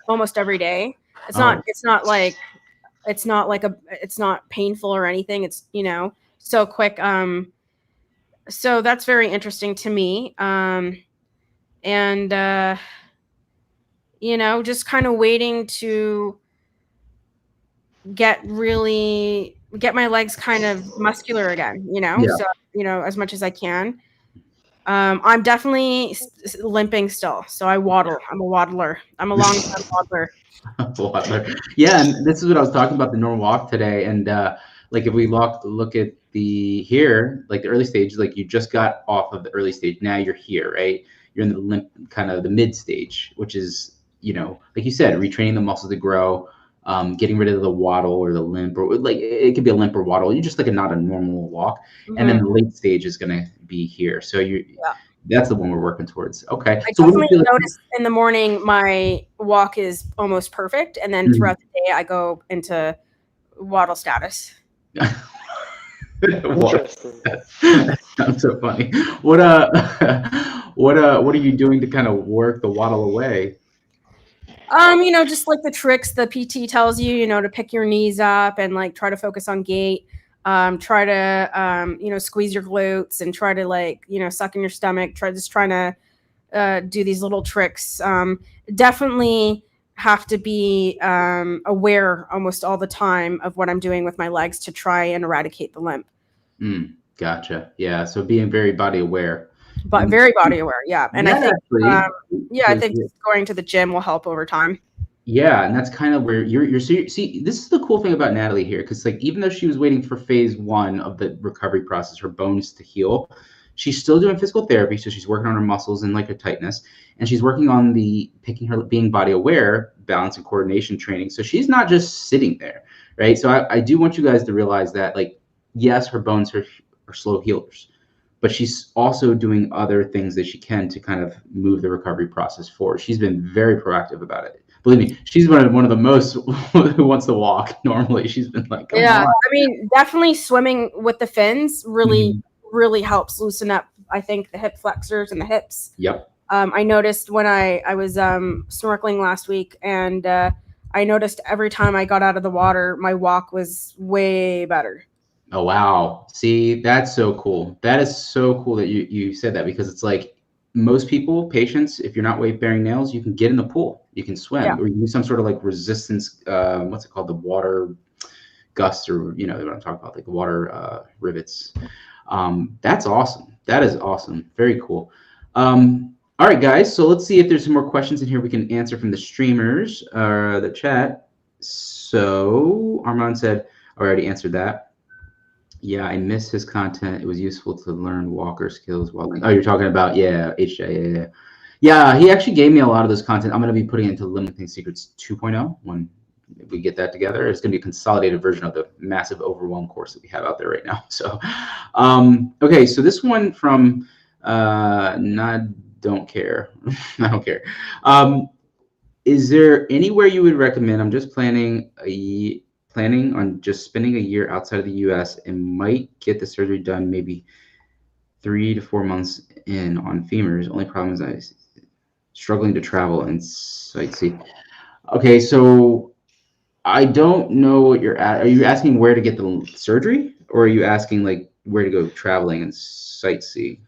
almost every day. It's not painful or anything. It's, you know, so quick. So that's very interesting to me. You know, just kind of waiting to get my legs kind of muscular again, you know? Yeah. So, you know, as much as I can. I'm definitely limping still. So I waddle. I'm a waddler. I'm a long-term waddler. Yeah, and this is what I was talking about, the normal walk today. And like if we look at the early stage, like you just got off of the early stage. Now you're here, right? You're in the limp, kind of the mid stage, which is, you know, like you said, retraining the muscles to grow, getting rid of the waddle or the limp, or like it could be a limp or waddle. You just like not a normal walk. Mm-hmm. And then the late stage is going to be here. So that's the one we're working towards. Okay. I definitely notice in the morning my walk is almost perfect, and then throughout the day I go into waddle status. That sounds so funny. What are you doing to kind of work the waddle away? You know, just like the tricks the PT tells you, you know, to pick your knees up and like try to focus on gait. Try to, you know, squeeze your glutes and try to like, you know, suck in your stomach, trying to do these little tricks. Definitely have to be aware almost all the time of what I'm doing with my legs to try and eradicate the limp. Gotcha. Yeah. So being very body aware. But very body aware, yeah. And I think, I think going to the gym will help over time. Yeah, and that's kind of where you're see, this is the cool thing about Natalie here, because like even though she was waiting for phase 1 of the recovery process, her bones to heal, she's still doing physical therapy. So she's working on her muscles and like her tightness, and she's working on being body aware, balance and coordination training. So she's not just sitting there, right? So I do want you guys to realize that, like, yes, her bones are slow healers, but she's also doing other things that she can to kind of move the recovery process forward. She's been very proactive about it. Believe me, she's one of the most who wants to walk normally. She's been like, come on. I mean, definitely swimming with the fins really helps loosen up, I think, the hip flexors and the hips. Yep. I noticed when I was snorkeling last week, and I noticed every time I got out of the water, my walk was way better. Oh, wow. See, that's so cool. That is so cool that you said that, because it's like most people, patients, if you're not weight bearing nails, you can get in the pool, you can swim, or you do some sort of like resistance, what's it called? The water gust, or you know what I'm talking about, like the water rivets. That's awesome. That is awesome. Very cool. All right, guys. So let's see if there's some more questions in here we can answer from the streamers or the chat. So Armand said, I already answered that. Yeah, I miss his content. It was useful to learn walker skills while. Oh, you're talking about HJ. Yeah. He actually gave me a lot of this content. I'm going to be putting it into Limiting Secrets 2.0 when we get that together. It's going to be a consolidated version of the massive overwhelm course that we have out there right now. So, okay. So this one from don't care. I don't care. Is there anywhere you would recommend? I'm just planning on just spending a year outside of the US and might get the surgery done maybe 3 to 4 months in on femurs. Only problem is I'm struggling to travel and sightsee. Okay, so I don't know what you're at. Are you asking where to get the surgery, or are you asking like where to go traveling and sightsee?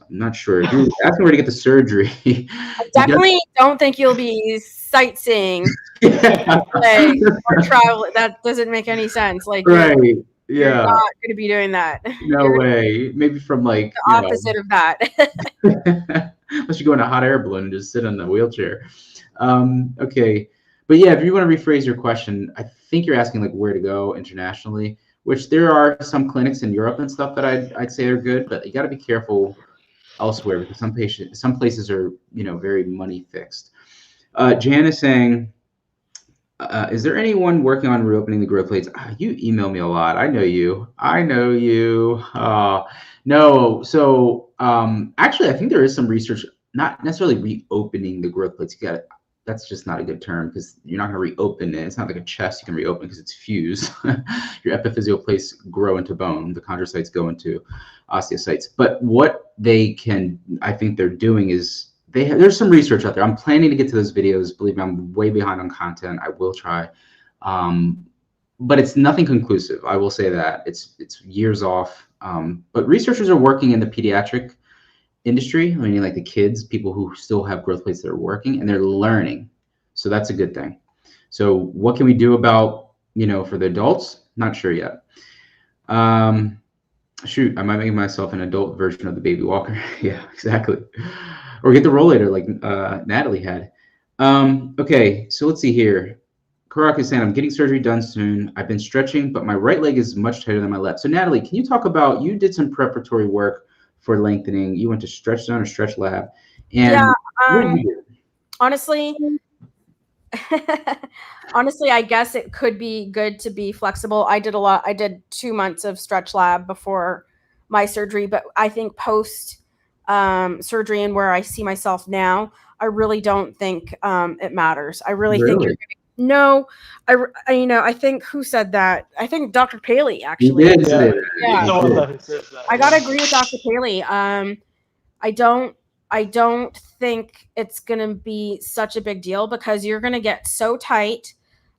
I'm not sure. If you're asking where to get the surgery, I definitely don't think you'll be sightseeing or traveling. That doesn't make any sense. Like, right? You're not going to be doing that. No way. Maybe from like the opposite of that. Unless you go in a hot air balloon and just sit in the wheelchair. Okay. But yeah, if you want to rephrase your question, I think you're asking like where to go internationally, which there are some clinics in Europe and stuff that I'd say are good, but you got to be careful elsewhere, because some places are, very money fixed. Jan is saying, is there anyone working on reopening the growth plates? You email me a lot. I know you. No. So actually, I think there is some research, not necessarily reopening the growth plates. That's just not a good term, because you're not going to reopen it. It's not like a chest you can reopen because it's fused. Your epiphyseal plates grow into bone. The chondrocytes go into osteocytes. But what I think they're doing is there's some research out there. I'm planning to get to those videos. Believe me, I'm way behind on content. I will try. But it's nothing conclusive. I will say that. It's years off. But researchers are working in the pediatric industry, meaning like the kids, people who still have growth plates that are working, and they're learning. So that's a good thing. So what can we do about, for the adults? Not sure yet. Shoot, I might make myself an adult version of the baby walker. Yeah, exactly. Or get the rollator like Natalie had. Okay, so let's see here. Karak is saying, I'm getting surgery done soon. I've been stretching, but my right leg is much tighter than my left. So Natalie, can you talk about, you did some preparatory work for lengthening. You went to Stretch Zone or Stretch Lab. And honestly, I guess it could be good to be flexible. I did 2 months of Stretch Lab before my surgery, but I think post surgery and where I see myself now, I really don't think it matters. I really think you're no, I think who said that? I think Dr. Paley actually. He did say that. Yeah. I gotta agree with Dr. Paley. I don't think it's gonna be such a big deal, because you're gonna get so tight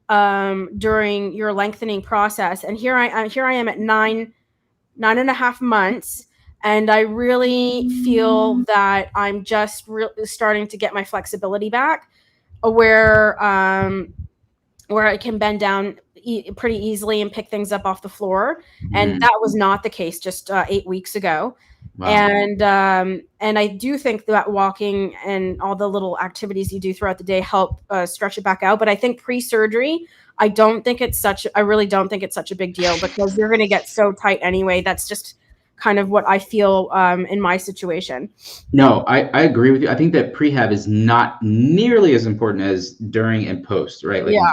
during your lengthening process. And here I am at 9.5 months. And I really feel that I'm just starting to get my flexibility back, where I can bend down pretty easily and pick things up off the floor. And that was not the case just 8 weeks ago. Wow. And I do think that walking and all the little activities you do throughout the day help stretch it back out. But I think pre-surgery, I really don't think it's such a big deal, because you're going to get so tight anyway. That's just kind of what I feel in my situation. No, I agree with you. I think that prehab is not nearly as important as during and post, right? Like, yeah.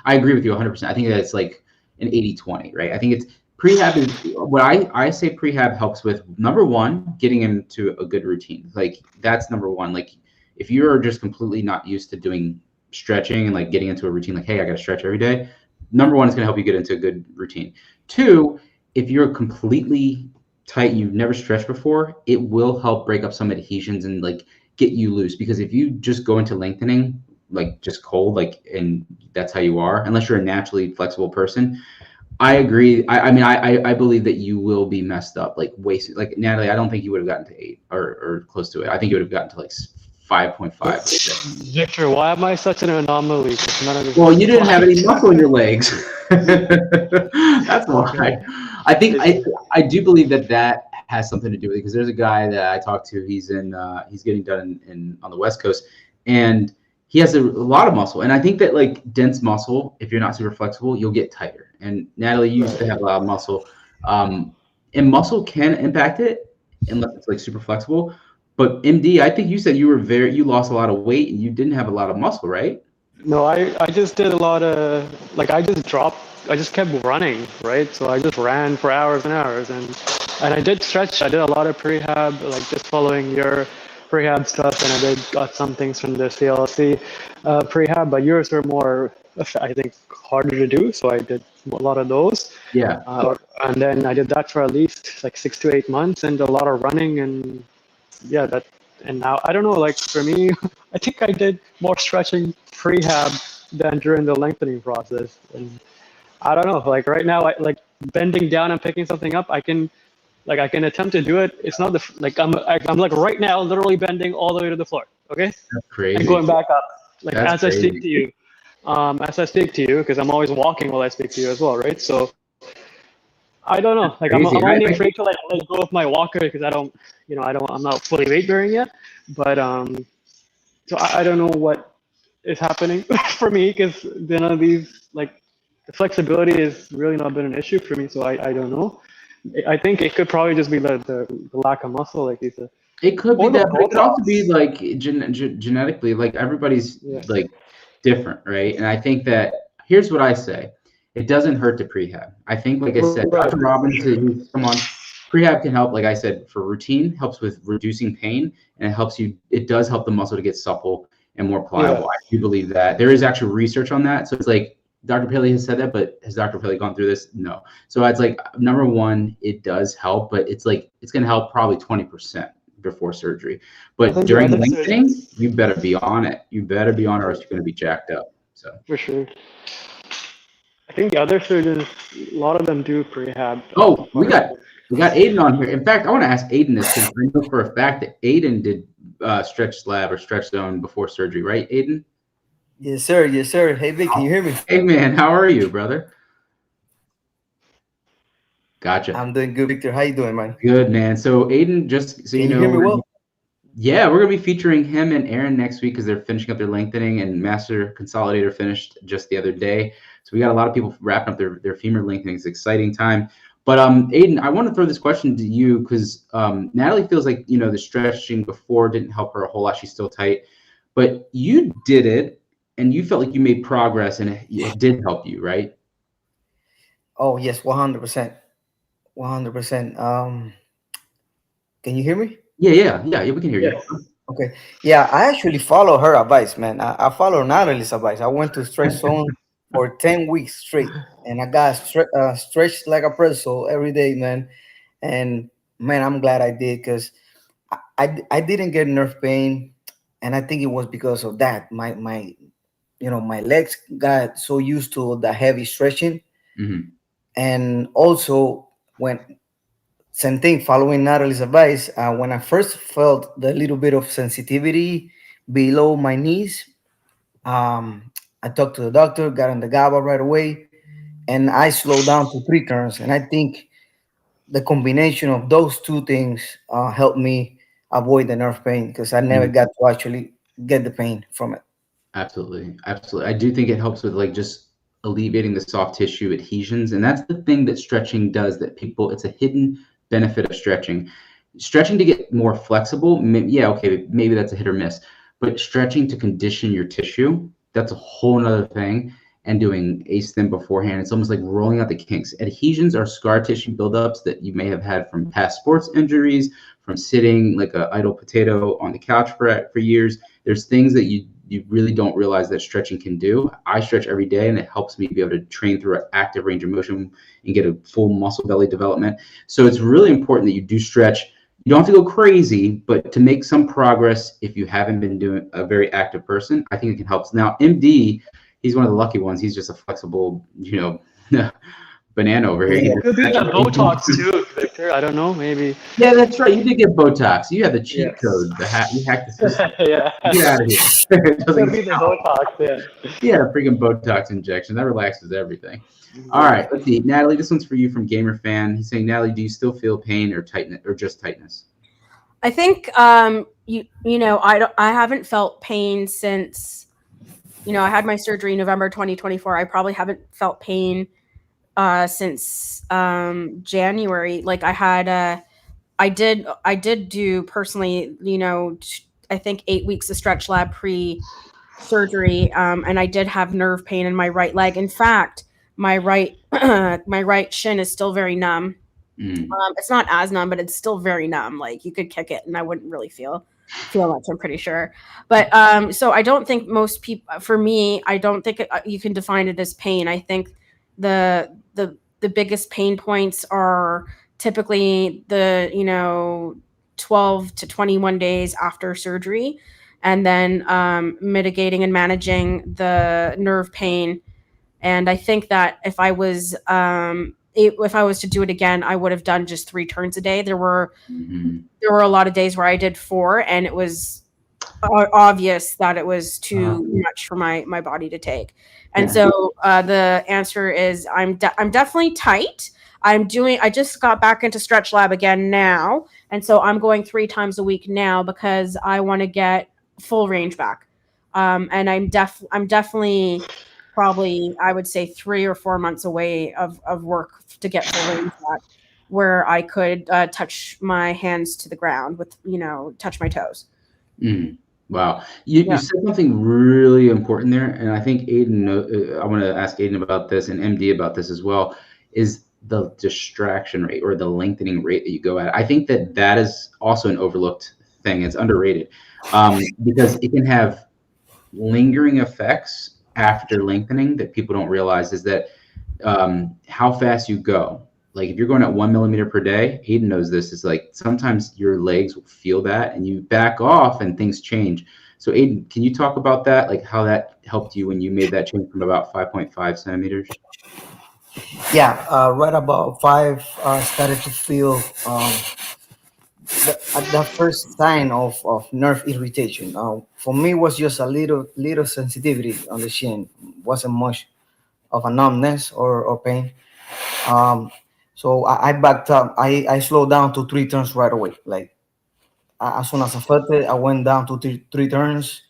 I agree with you 100%. I think that it's like an 80-20, right? I think it's prehab is what I say prehab helps with. Number one, getting into a good routine. Like, that's number one. Like, if you're just completely not used to doing stretching and like getting into a routine, like, hey, I got to stretch every day. Number one, it's going to help you get into a good routine. Two, if you're completely tight, you've never stretched before, it will help break up some adhesions and like get you loose. Because if you just go into lengthening like just cold, like, and that's how you are, unless you're a naturally flexible person, I agree. I mean, I believe that you will be messed up, like wasted. Like, Natalie, I don't think you would have gotten to 8 or close to it. I think you would have gotten to like 5.5. Victor, why am I such an anomaly? Well, you didn't have any muscle in your legs. That's why. I think I do believe that has something to do with it, because there's a guy that I talked to. He's getting done on the West Coast, and he has a lot of muscle. And I think that like dense muscle, if you're not super flexible, you'll get tighter. And Natalie, you used to have a lot of muscle, and muscle can impact it unless it's like super flexible. But MD, I think you said you lost a lot of weight and you didn't have a lot of muscle, right? No, I just did a lot of, like, I just kept running, right? So I just ran for hours and hours, and I did stretch. I did a lot of prehab, like just following your prehab stuff, and I got some things from the CLC prehab, but yours were more, I think, harder to do, so I did a lot of those. Yeah. And then I did that for at least like 6 to 8 months, and a lot of running, and yeah, and now I don't know, like for me, I think I did more stretching prehab than during the lengthening process. And I don't know, like right now, like bending down and picking something up, I can attempt to do it. It's not I'm like right now literally bending all the way to the floor. Okay. That's crazy. And going back up, like That's I speak to you, because I'm always walking while I speak to you as well, right? So I don't know. Like I'm only afraid to like let go of my walker, because I'm not fully weight bearing yet. But so I don't know what is happening for me, because these, like, the flexibility has really not been an issue for me. So I don't know. I think it could probably just be the lack of muscle, like you said. It could be that, but it could also be like genetically, like everybody's like different, right? And I think that here's what I say: it doesn't hurt to prehab. I think, like I said, Dr. Robbins, come on, prehab can help. Like I said, for routine, helps with reducing pain, and it does help the muscle to get supple and more pliable. Yeah. I do believe that there is actual research on that. So it's like Dr. Paley has said that, but has Dr. Paley gone through this? No. So it's like, number one, it does help, but it's like it's going to help probably 20% before surgery. But during the lengthening, you better be on it. You better be on it, or else you're going to be jacked up. So for sure. I think the other surgeons, a lot of them do prehab. Oh, we got Aiden on here. In fact, I want to ask Aiden this, because I know for a fact that Aiden did stretch slab or stretch zone before surgery, right, Aiden? Yes, sir. Yes, sir. Hey, Vic, can you hear me? Hey, man, how are you, brother? Gotcha. I'm doing good, Victor. How you doing, man? Good, man. So Aiden, just so you know, hear me well? Yeah, we're gonna be featuring him and Aaron next week, because they're finishing up their lengthening, and Master Consolidator finished just the other day. So we got a lot of people wrapping up their femur lengthening. It's an exciting time. But Aiden, I want to throw this question to you, because Natalie feels like, the stretching before didn't help her a whole lot. She's still tight, but you did it, and you felt like you made progress, and it did help you, right? Oh yes, 100%, 100%. Can you hear me? Yeah, we can hear you. Okay. Yeah, I actually follow her advice, man. I follow Natalie's advice. I went to stretch zone for 10 weeks straight, and I got stretched like a pretzel every day, man. And man, I'm glad I did, because I didn't get nerve pain, and I think it was because of that. My legs got so used to the heavy stretching, mm-hmm. and also same thing, following Natalie's advice. When I first felt the little bit of sensitivity below my knees, I talked to the doctor, got on the GABA right away, and I slowed down to 3 turns. And I think the combination of those two things helped me avoid the nerve pain because I never got to actually get the pain from it. Absolutely. Absolutely. I do think it helps with like just alleviating the soft tissue adhesions. And that's the thing that stretching does that people, it's a hidden benefit of stretching. Stretching to get more flexible, yeah, okay, maybe that's a hit or miss. But stretching to condition your tissue, that's a whole nother thing. And doing a stim beforehand, it's almost like rolling out the kinks. Adhesions are scar tissue buildups that you may have had from past sports injuries, from sitting like an idle potato on the couch for years. There's things that you really don't realize that stretching can do. I stretch every day, and it helps me be able to train through an active range of motion and get a full muscle belly development. So it's really important that you do stretch. You don't have to go crazy, but to make some progress, if you haven't been doing a very active person, I think it can help. Now, MD, he's one of the lucky ones. He's just a flexible, banana over here. Yeah. Could be that Botox too, Victor. I don't know, maybe. Yeah, that's right. You did get Botox. You have the cheat Yes. code. You hacked the system. Yeah. Get out of here. It doesn't Could be the count. Botox, yeah. Yeah, freaking Botox injection. That relaxes everything. All right, let's see. Natalie, this one's for you from Gamer Fan. He's saying, Natalie, do you still feel pain or tightness or just tightness? I think I haven't felt pain since I had my surgery November 2024. I probably haven't felt pain since January. Like I did do personally, I think 8 weeks of stretch lab pre-surgery, and I did have nerve pain in my right leg. In fact, my right my right shin is still very numb. It's not as numb, but it's still very numb. Like you could kick it and I wouldn't really feel much, I'm pretty sure. But so I don't think most people, for me, I don't think you can define it as pain. I think the biggest pain points are typically the 12 to 21 days after surgery, and then mitigating and managing the nerve pain. And I think that if I was to do it again, I would have done just 3 turns a day. There were a lot of days where I did 4, and it was obvious that it was too much for my body to take. And so the answer is I'm definitely tight. I just got back into stretch lab again now, and so I'm going 3 times a week now because I want to get full range back. And I'm definitely probably, I would say, 3 or 4 months away of work to get full range back, where I could touch my hands to the ground with, touch my toes. Wow. You said something really important there. And I think Aiden, I want to ask Aiden about this and MD about this as well, is the distraction rate or the lengthening rate that you go at. I think that is also an overlooked thing. It's underrated because it can have lingering effects after lengthening that people don't realize, is that how fast you go. Like if you're going at 1 millimeter per day, Aiden knows this, is like sometimes your legs will feel that and you back off and things change. So Aiden, can you talk about that? Like how that helped you when you made that change from about 5.5 centimeters? Yeah, right about 5, started to feel the first sign of nerve irritation. For me, it was just a little sensitivity on the shin. Wasn't much of a numbness or pain. So I backed up. I slowed down to 3 turns right away. Like as soon as I felt it, I went down to three turns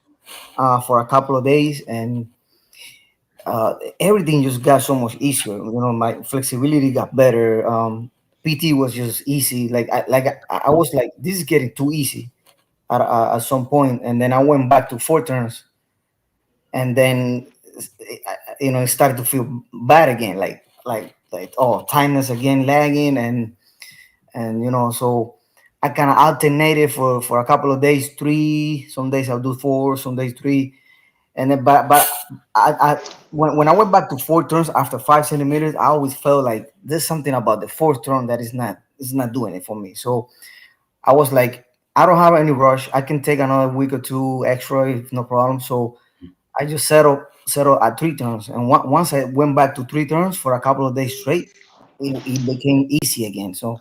for a couple of days, and everything just got so much easier. My flexibility got better. PT was just easy. I was like, this is getting too easy at some point, and then I went back to 4 turns, and then it started to feel bad again, like tightness again, lagging, and so I kind of alternated for a couple of days, 3. Some days I'll do 4, some days 3, and then but when I went back to 4 turns after 5 centimeters, I always felt like there's something about the 4th turn that is not doing it for me. So I was like, I don't have any rush. I can take another week or 2 extra, if no problem. So I just settled at 3 turns, and once I went back to 3 turns for a couple of days straight, it became easy again. So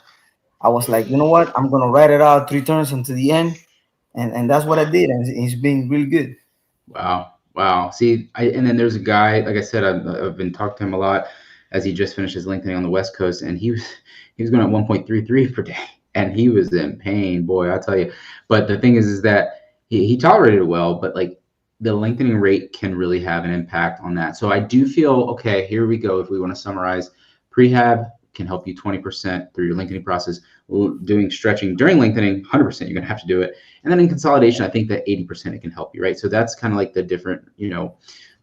I was like, you know what? I'm gonna write it out 3 turns until the end, and that's what I did, and it's been really good. Wow. Wow. See, and then there's a guy, like I said, I've been talking to him a lot as he just finished his lengthening on the West Coast, and he was going at 1.33 per day, and he was in pain, boy, I tell you. But the thing is that he tolerated it well, but like the lengthening rate can really have an impact on that. So I do feel, okay, here we go. If we want to summarize, prehab can help you 20% through your lengthening process. Doing stretching during lengthening, 100%, you're going to have to do it. And then in consolidation, I think that 80% it can help you, right? So that's kind of like the different,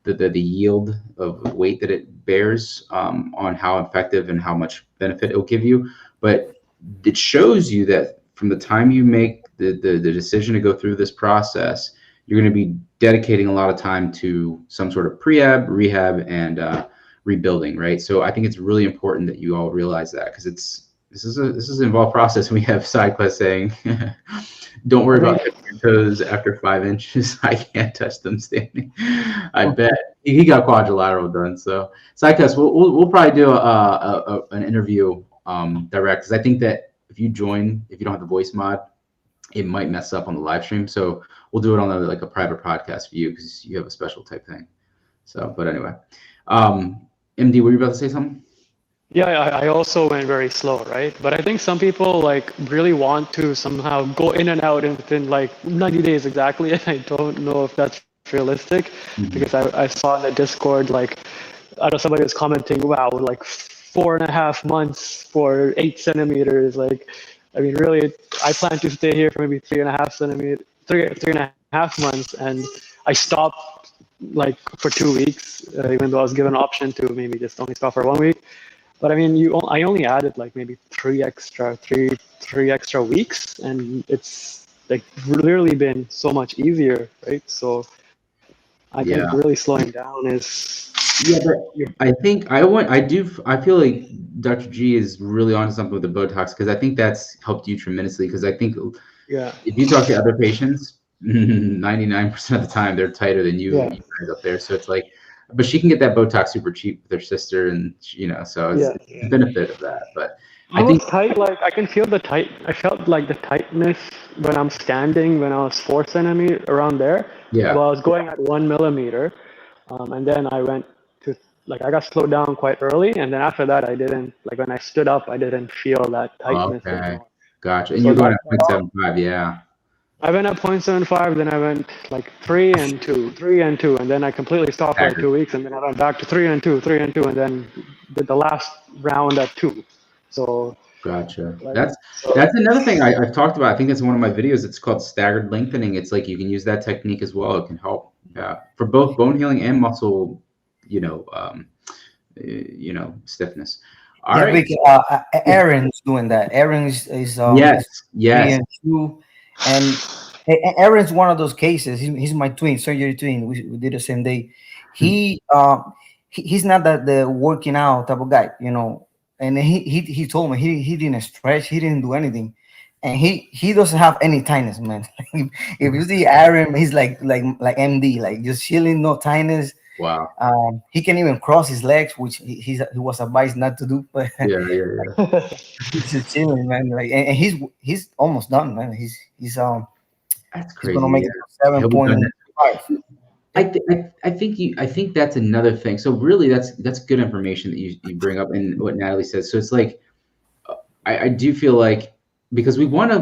the yield of weight that it bears on how effective and how much benefit it'll give you. But it shows you that from the time you make the decision to go through this process, you're going to be dedicating a lot of time to some sort of prehab, rehab, and rebuilding, right? So I think it's really important that you all realize that, because this is an involved process. And we have side quests saying, don't worry about touching your toes after 5 inches. I can't touch them standing. I bet he got quadrilateral done. So side quest, we'll probably do an interview direct, because I think that if you don't have the voice mod, it might mess up on the live stream. So we'll do it on a private podcast for you, because you have a special type thing. So, but anyway, MD, were you about to say something? Yeah, I also went very slow, right? But I think some people really want to somehow go in and out within 90 days exactly. And I don't know if that's realistic, because I saw in the Discord, I know somebody was commenting, wow, 4.5 months for 8 centimeters. I mean, really, I plan to stay here for maybe 3.5 months. And I stopped for 2 weeks, even though I was given an option to maybe just only stop for 1 week. But I mean, I only added maybe three extra weeks, and it's literally been so much easier, right? So I think really slowing down is. Yeah, but I think I feel like Dr. G is really onto something with the Botox, because I think that's helped you tremendously. Because I think if you talk to other patients, 99% of the time they're tighter than you guys up there. So it's but she can get that Botox super cheap with her sister, and so it's the benefit of that. But I think tight, I can feel the tight. I felt the tightness when I'm standing, when I was 4 centimeters around there. Yeah. Well, I was going at 1 millimeter, and then I went to I got slowed down quite early, and then after that I didn't when I stood up, I didn't feel that tightness anymore. Gotcha. And you're going at 0.75, yeah. I went at 0.75, then I went 3 and 2, 3 and 2, and then I completely stopped for 2 weeks, and then I went back to 3 and 2, 3 and 2, and then did the last round at 2. So gotcha. That's another thing I've talked about. I think that's one of my videos. It's called staggered lengthening. It's you can use that technique as well. It can help for both bone healing and muscle, stiffness. All right. Rick, Aaron's doing that. Aaron is yes. 3 and 2, and Aaron's one of those cases. He's my twin, surgery twin. We did the same day. He's not the working out type of guy, And he told me he didn't stretch, he didn't do anything, and he doesn't have any tightness, man. If you see Aaron, he's like MD, just chilling, no tightness. Wow. He can even cross his legs, which he was advised not to do. But he's just chilling, man. And he's almost done, man. He's that's crazy. He's gonna make it 7.5. I think that's another thing. So really, that's good information that you bring up, and what Natalie says. So it's I do feel because we want to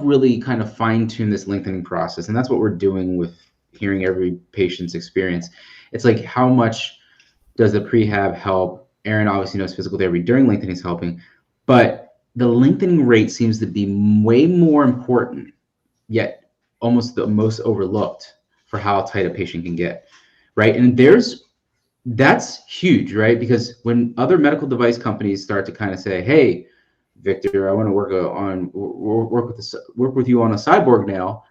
really kind of fine tune this lengthening process, and that's what we're doing with hearing every patient's experience. It's how much does the prehab help? Aaron obviously knows physical therapy during lengthening is helping, but the lengthening rate seems to be way more important, yet almost the most overlooked for how tight a patient can get, right? And that's huge, right? Because when other medical device companies start to kind of say, hey, Victor, I want to work with you on a cyborg nail,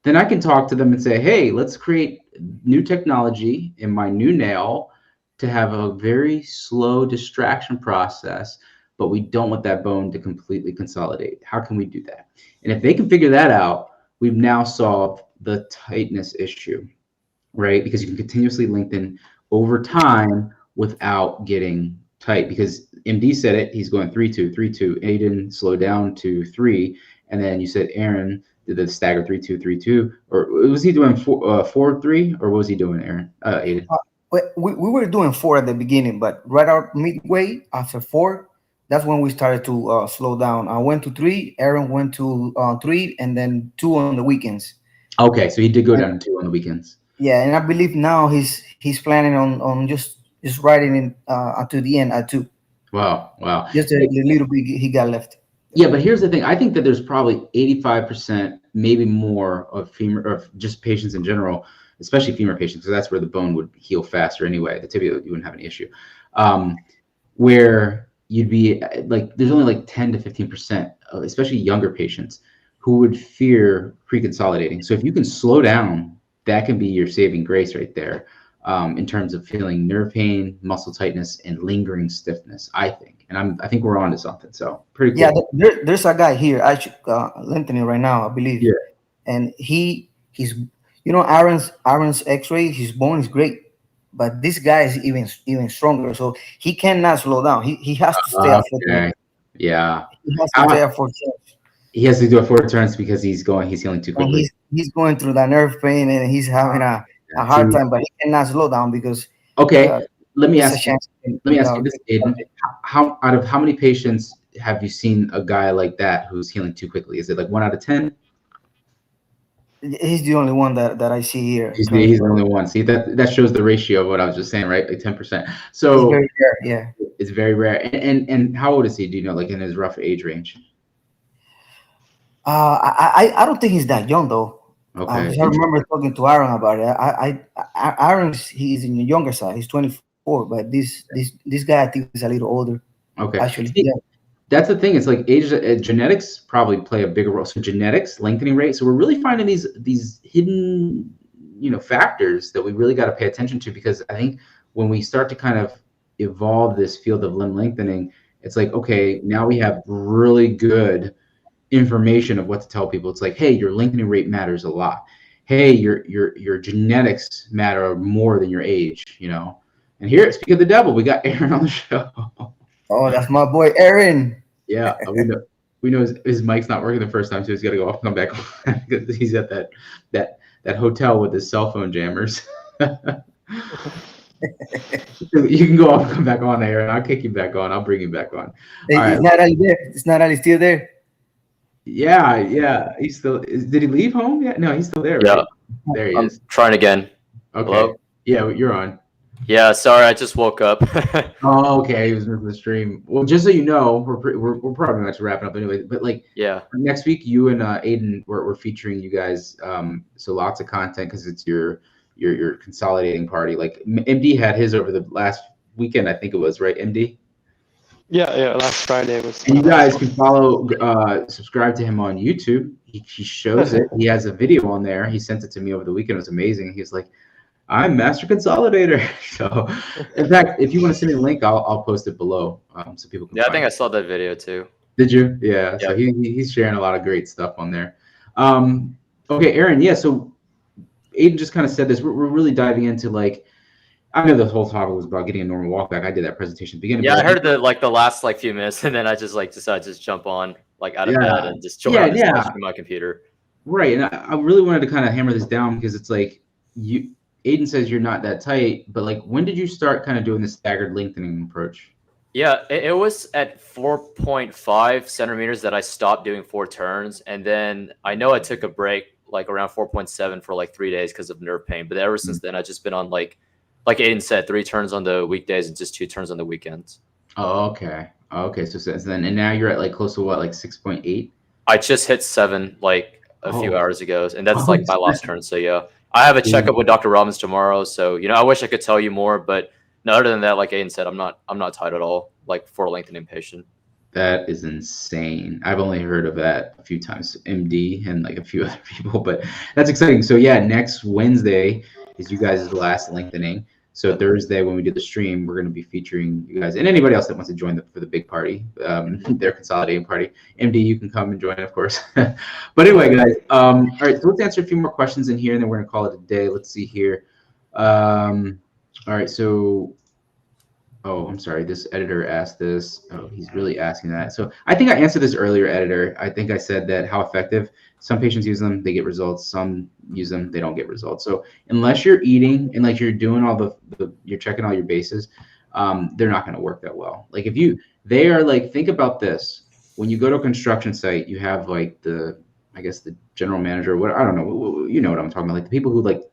then I can talk to them and say, hey, let's create new technology in my new nail to have a very slow distraction process, but we don't want that bone to completely consolidate. How can we do that? And if they can figure that out, we've now solved the tightness issue, right? Because you can continuously lengthen over time without getting tight. Because MD said it. He's going 3-2, 3-2. Aiden slowed down to 3, and then you said Aaron did the stagger 3-2, 3-2, or was he doing 4-3, or what was he doing, Aaron? Aiden. We were doing 4 at the beginning, but right out midway after 4, that's when we started to slow down. I went to 3, Aaron went to 3, and then 2 on the weekends. Okay, so he did go down to 2 on the weekends. Yeah, and I believe now he's planning on just riding in to the end at 2. Wow. Just a little bit he got left. Yeah, but here's the thing. I think that there's probably 85%, maybe more, of femur, or just patients in general, especially femur patients, because that's where the bone would heal faster anyway. The tibia, you wouldn't have an issue. Where you'd be like, there's only like 10 to 15%, especially younger patients, who would fear pre-consolidating. So if you can slow down, that can be your saving grace right there, in terms of feeling nerve pain, muscle tightness, and lingering stiffness, I think. And I think we're on to something. So pretty cool. Yeah, there's a guy here, actually, lengthening right now, I believe. Yeah. And he's, Aaron's X-ray, his bone is great, but this guy is even stronger. So he cannot slow down. He has to stay at 4 turns. Yeah. He has to stay at 4 turns. He has to do it 4 turns because he's healing too quickly. And he's going through the nerve pain, and he's having a hard time, but he cannot slow down because. Okay. Let me ask you this, Aiden. Okay. Out of how many patients have you seen a guy like that who's healing too quickly? Is it like 1 out of 10? He's the only one that I see here. He's the only one. See, that shows the ratio of what I was just saying, right? Like 10%. So it's very rare, yeah. It's very rare. And how old is he? Do you know, like in his rough age range? I don't think he's that young though. Okay. I remember talking to Aaron about it. He's in the younger side. He's 24, but this guy I think is a little older. Okay. Actually, yeah. That's the thing. It's like age, genetics probably play a bigger role. So genetics, lengthening rate. So we're really finding these hidden, factors that we really got to pay attention to, because I think when we start to kind of evolve this field of limb lengthening, it's like, okay, now we have really good information of what to tell people. It's like, hey, your lengthening rate matters a lot. Hey, your genetics matter more than your age, And here, speaking of the devil, we got Aaron on the show. Oh, that's my boy Aaron. Yeah, we know his mic's not working the first time, so he's got to go off and come back on because he's at that hotel with his cell phone jammers. You can go off and come back on, Aaron. I'll kick you back on. I'll bring you back on. Hey, is Natalie there? Is Natalie still there? Yeah. He's still. Did he leave home yet? No, he's still there. Yeah, right? There he is. Trying again. Okay. Hello? Yeah, you're on. Yeah, sorry, I just woke up. Oh, okay. He was missing the stream. Well, just so you know, we're probably much wrapping up anyway. But like, yeah, next week, you and Aiden, we're featuring you guys. So lots of content because it's your consolidating party. Like MD had his over the last weekend, I think it was, right, MD? Yeah. Last Friday was. And you guys can follow, subscribe to him on YouTube. He shows it. He has a video on there. He sent it to me over the weekend. It was amazing. He was like, I'm Master Consolidator. So, in fact, if you want to send me the link, I'll post it below so people can. Yeah, I think I saw that video too. Did you? Yeah. So he's sharing a lot of great stuff on there. Okay, Aaron. Yeah. So Aiden just kind of said this. We're really diving into like. I know the whole topic was about getting a normal walk back. I did that presentation at the beginning. Yeah, I heard the last few minutes, and then I just decided to just jump on out of bed and just chill out from my computer. Right, and I really wanted to kind of hammer this down because it's like Aiden says you're not that tight, but like when did you start kind of doing this staggered lengthening approach? Yeah, it was at 4.5 centimeters that I stopped doing 4 turns, and then I know I took a break like around 4.7 for like 3 days because of nerve pain. But ever since then, I've just been on like Aiden said, 3 turns on the weekdays and just 2 turns on the weekends. Oh, okay. So then, and now you're at like close to what, like 6.8? I just hit 7 like a few hours ago, and that's like my last turn. So yeah, I have a checkup with Dr. Robbins tomorrow. So I wish I could tell you more, but no, other than that, like Aiden said, I'm not tight at all, like for a lengthening patient. That is insane. I've only heard of that a few times, MD and like a few other people, but that's exciting. So yeah, next Wednesday is you guys' last lengthening. So Thursday when we do the stream, we're going to be featuring you guys and anybody else that wants to join for the big party, their consolidating party. MD, you can come and join, of course. But anyway, guys, all right, so let's answer a few more questions in here, and then we're going to call it a day. Let's see here. All right, so Oh, I'm sorry. This editor asked this. Oh, he's really asking that. So I think I answered this earlier, editor. I think I said that how effective. Some patients use them, they get results. Some use them, they don't get results. So unless you're eating and like you're doing all you're checking all your bases, they're not going to work that well. Like they are like, think about this. When you go to a construction site, you have like I guess the general manager, I don't know, you know what I'm talking about. Like the people who like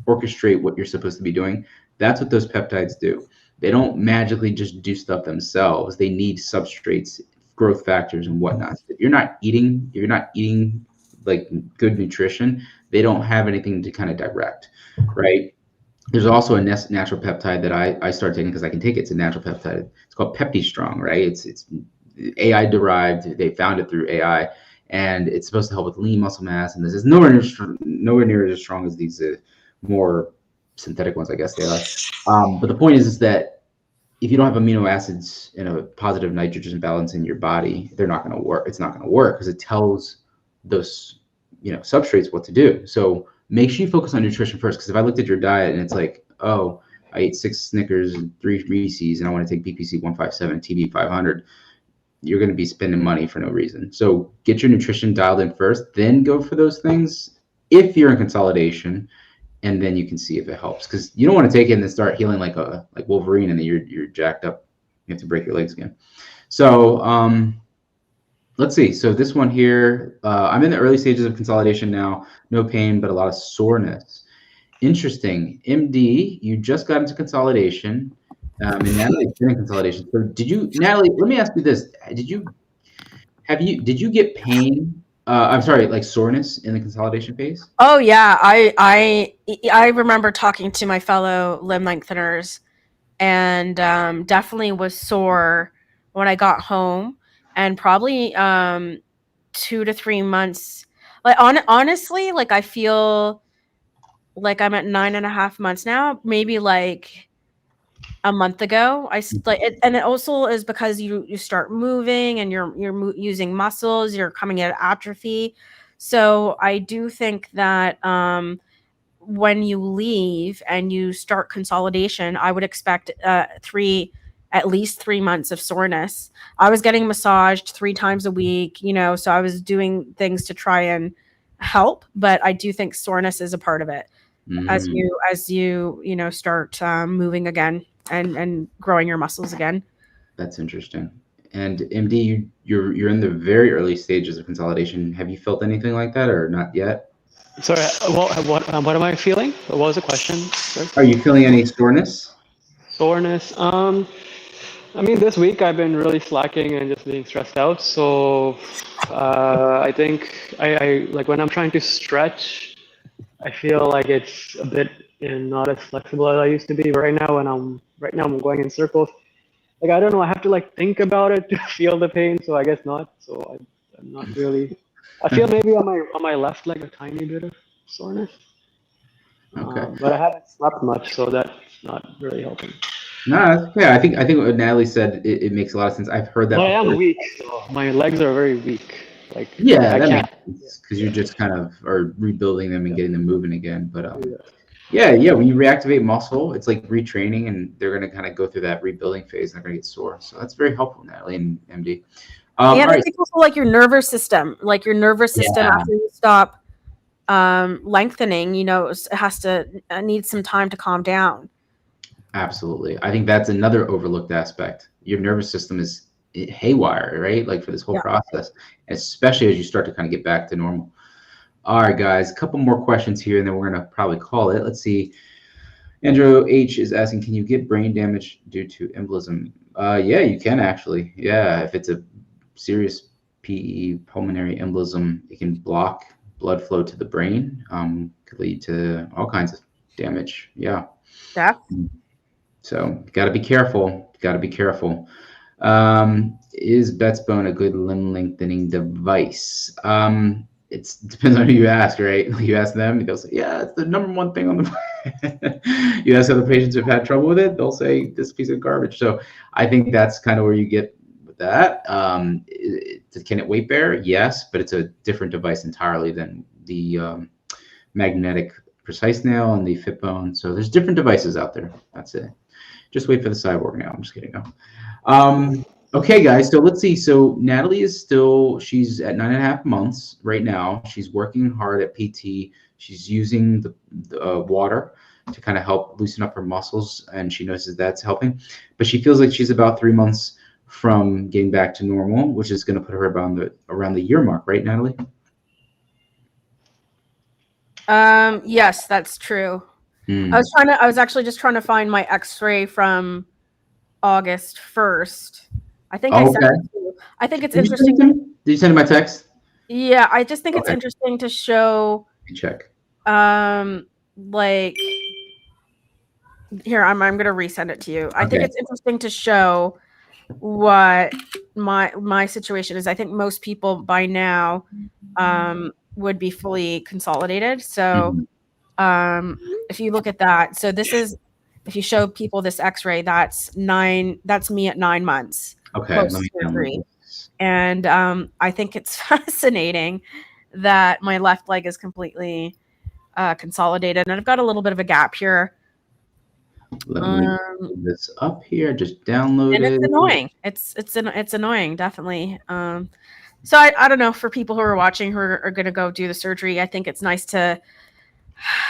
orchestrate what you're supposed to be doing. That's what those peptides do. They don't magically just do stuff themselves. They need substrates, growth factors, and whatnot. If you're not eating like good nutrition, they don't have anything to kind of direct, right? There's also a natural peptide that I started taking because I can take it. It's a natural peptide. It's called Peptistrong, right? It's AI derived. They found it through AI, and it's supposed to help with lean muscle mass. And this is nowhere near as strong as these more synthetic ones, I guess they are. But the point is that if you don't have amino acids in a positive nitrogen balance in your body, they're not going to work. It's not going to work because it tells those substrates what to do. So make sure you focus on nutrition first. Because if I looked at your diet and it's like, oh, I ate 6 Snickers and 3 Reese's and I want to take BPC 157, TB 500, you're going to be spending money for no reason. So get your nutrition dialed in first, then go for those things if you're in consolidation, and then you can see if it helps. Because you don't want to take it and then start healing like Wolverine, and then you're jacked up. You have to break your legs again. So let's see. So this one here, I'm in the early stages of consolidation now. No pain, but a lot of soreness. Interesting. MD, you just got into consolidation. And Natalie's been in consolidation. So Natalie, let me ask you this. Did you get pain? I'm sorry, like soreness in the consolidation phase? Oh yeah, I remember talking to my fellow limb lengtheners, and definitely was sore when I got home, and probably 2 to 3 months. Like honestly, like I feel like I'm at 9.5 months now. Maybe like a month ago, and it also is because you start moving and you're using muscles, you're coming out of atrophy. So I do think that when you leave and you start consolidation, I would expect at least 3 months of soreness. I was getting massaged 3 times a week, so I was doing things to try and help, but I do think soreness is a part of it. As you start moving again and growing your muscles again. That's interesting. And MD, you're in the very early stages of consolidation. Have you felt anything like that or not yet? Sorry, what am I feeling? What was the question? Sorry. Are you feeling any soreness? Soreness. I mean, this week I've been really slacking and just being stressed out. So I think I like when I'm trying to stretch, I feel like it's a bit not as flexible as I used to be. Right now I'm going in circles. Like I don't know, I have to like think about it to feel the pain. So I guess not. So I'm not really. I feel maybe on my left leg a tiny bit of soreness. Okay. But I haven't slept much, so that's not really helping. No, that's okay. I think what Natalie said, it makes a lot of sense. I've heard that. Well, I am weak, so my legs are very weak. Like yeah, I that can't. makes sense because you just kind of are rebuilding them and getting them moving again. But yeah. When you reactivate muscle, it's like retraining, and they're going to kind of go through that rebuilding phase. And they're going to get sore. So that's very helpful, Natalie and MD. And I think also like your nervous system, after you stop lengthening, it needs some time to calm down. Absolutely. I think that's another overlooked aspect. Your nervous system is haywire, right? Like for this whole process, especially as you start to kind of get back to normal. All right, guys, a couple more questions here, and then we're going to probably call it. Let's see. Andrew H is asking, can you get brain damage due to embolism? Yeah, you can actually. Yeah, if it's a serious PE, pulmonary embolism, it can block blood flow to the brain, could lead to all kinds of damage. Yeah. So got to be careful. Is Bet's bone a good limb lengthening device? It depends on who you ask, right? You ask them, they'll say, yeah, it's the number one thing on the You ask other patients who've had trouble with it, they'll say this piece of garbage. So I think that's kind of where you get with that. Can it weight bear? Yes, but it's a different device entirely than the magnetic precise nail and the fit bone. So there's different devices out there. That's it. Just wait for the cyborg now. I'm just kidding. No. Okay, guys. So let's see. So Natalie is she's at 9.5 months right now. She's working hard at PT. She's using the water to kind of help loosen up her muscles, and she knows that that's helping. But she feels like she's about 3 months from getting back to normal, which is going to put her around the year mark, right, Natalie? Yes, that's true. I was actually just trying to find my X-ray from August 1st. I think I sent it to you. I think it's interesting. Did you send it my text? Yeah, I just think it's interesting to show. Check. Like here, I'm gonna resend it to you. I think it's interesting to show what my situation is. I think most people by now would be fully consolidated. So if you look at that, so this is, if you show people this X-ray, that's me at 9 months. Okay. Post surgery. And I think it's fascinating that my left leg is completely consolidated, and I've got a little bit of a gap here. Let me put this up here. Just download it. And it's annoying. It's annoying, definitely. So I don't know, for people who are watching who are going to go do the surgery, I think it's nice to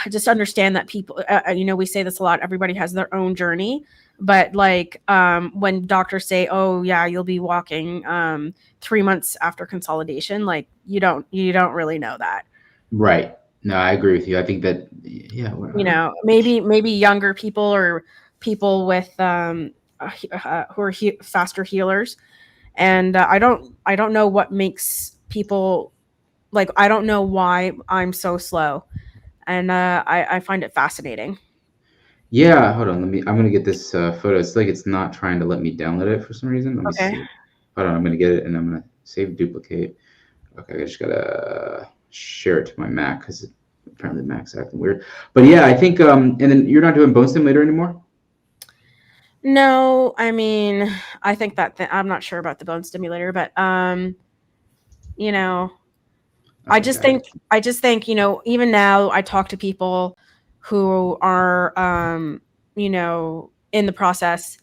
just understand that people, we say this a lot, everybody has their own journey, but like when doctors say, oh yeah, you'll be walking 3 months after consolidation, like you don't really know that. Right. No, I agree with you. I think that, maybe younger people or people with who are faster healers. And I don't know what makes people, like, I don't know why I'm so slow. And I find it fascinating. Yeah, hold on. I'm going to get this photo. It's like it's not trying to let me download it for some reason. Let me see. Hold on. I'm going to get it, and I'm going to save duplicate. Okay, I just got to share it to my Mac because apparently Mac's acting weird. But yeah, I think, and then you're not doing bone stimulator anymore? No, I mean, I think that I'm not sure about the bone stimulator, but I just think, even now I talk to people who are, in the process,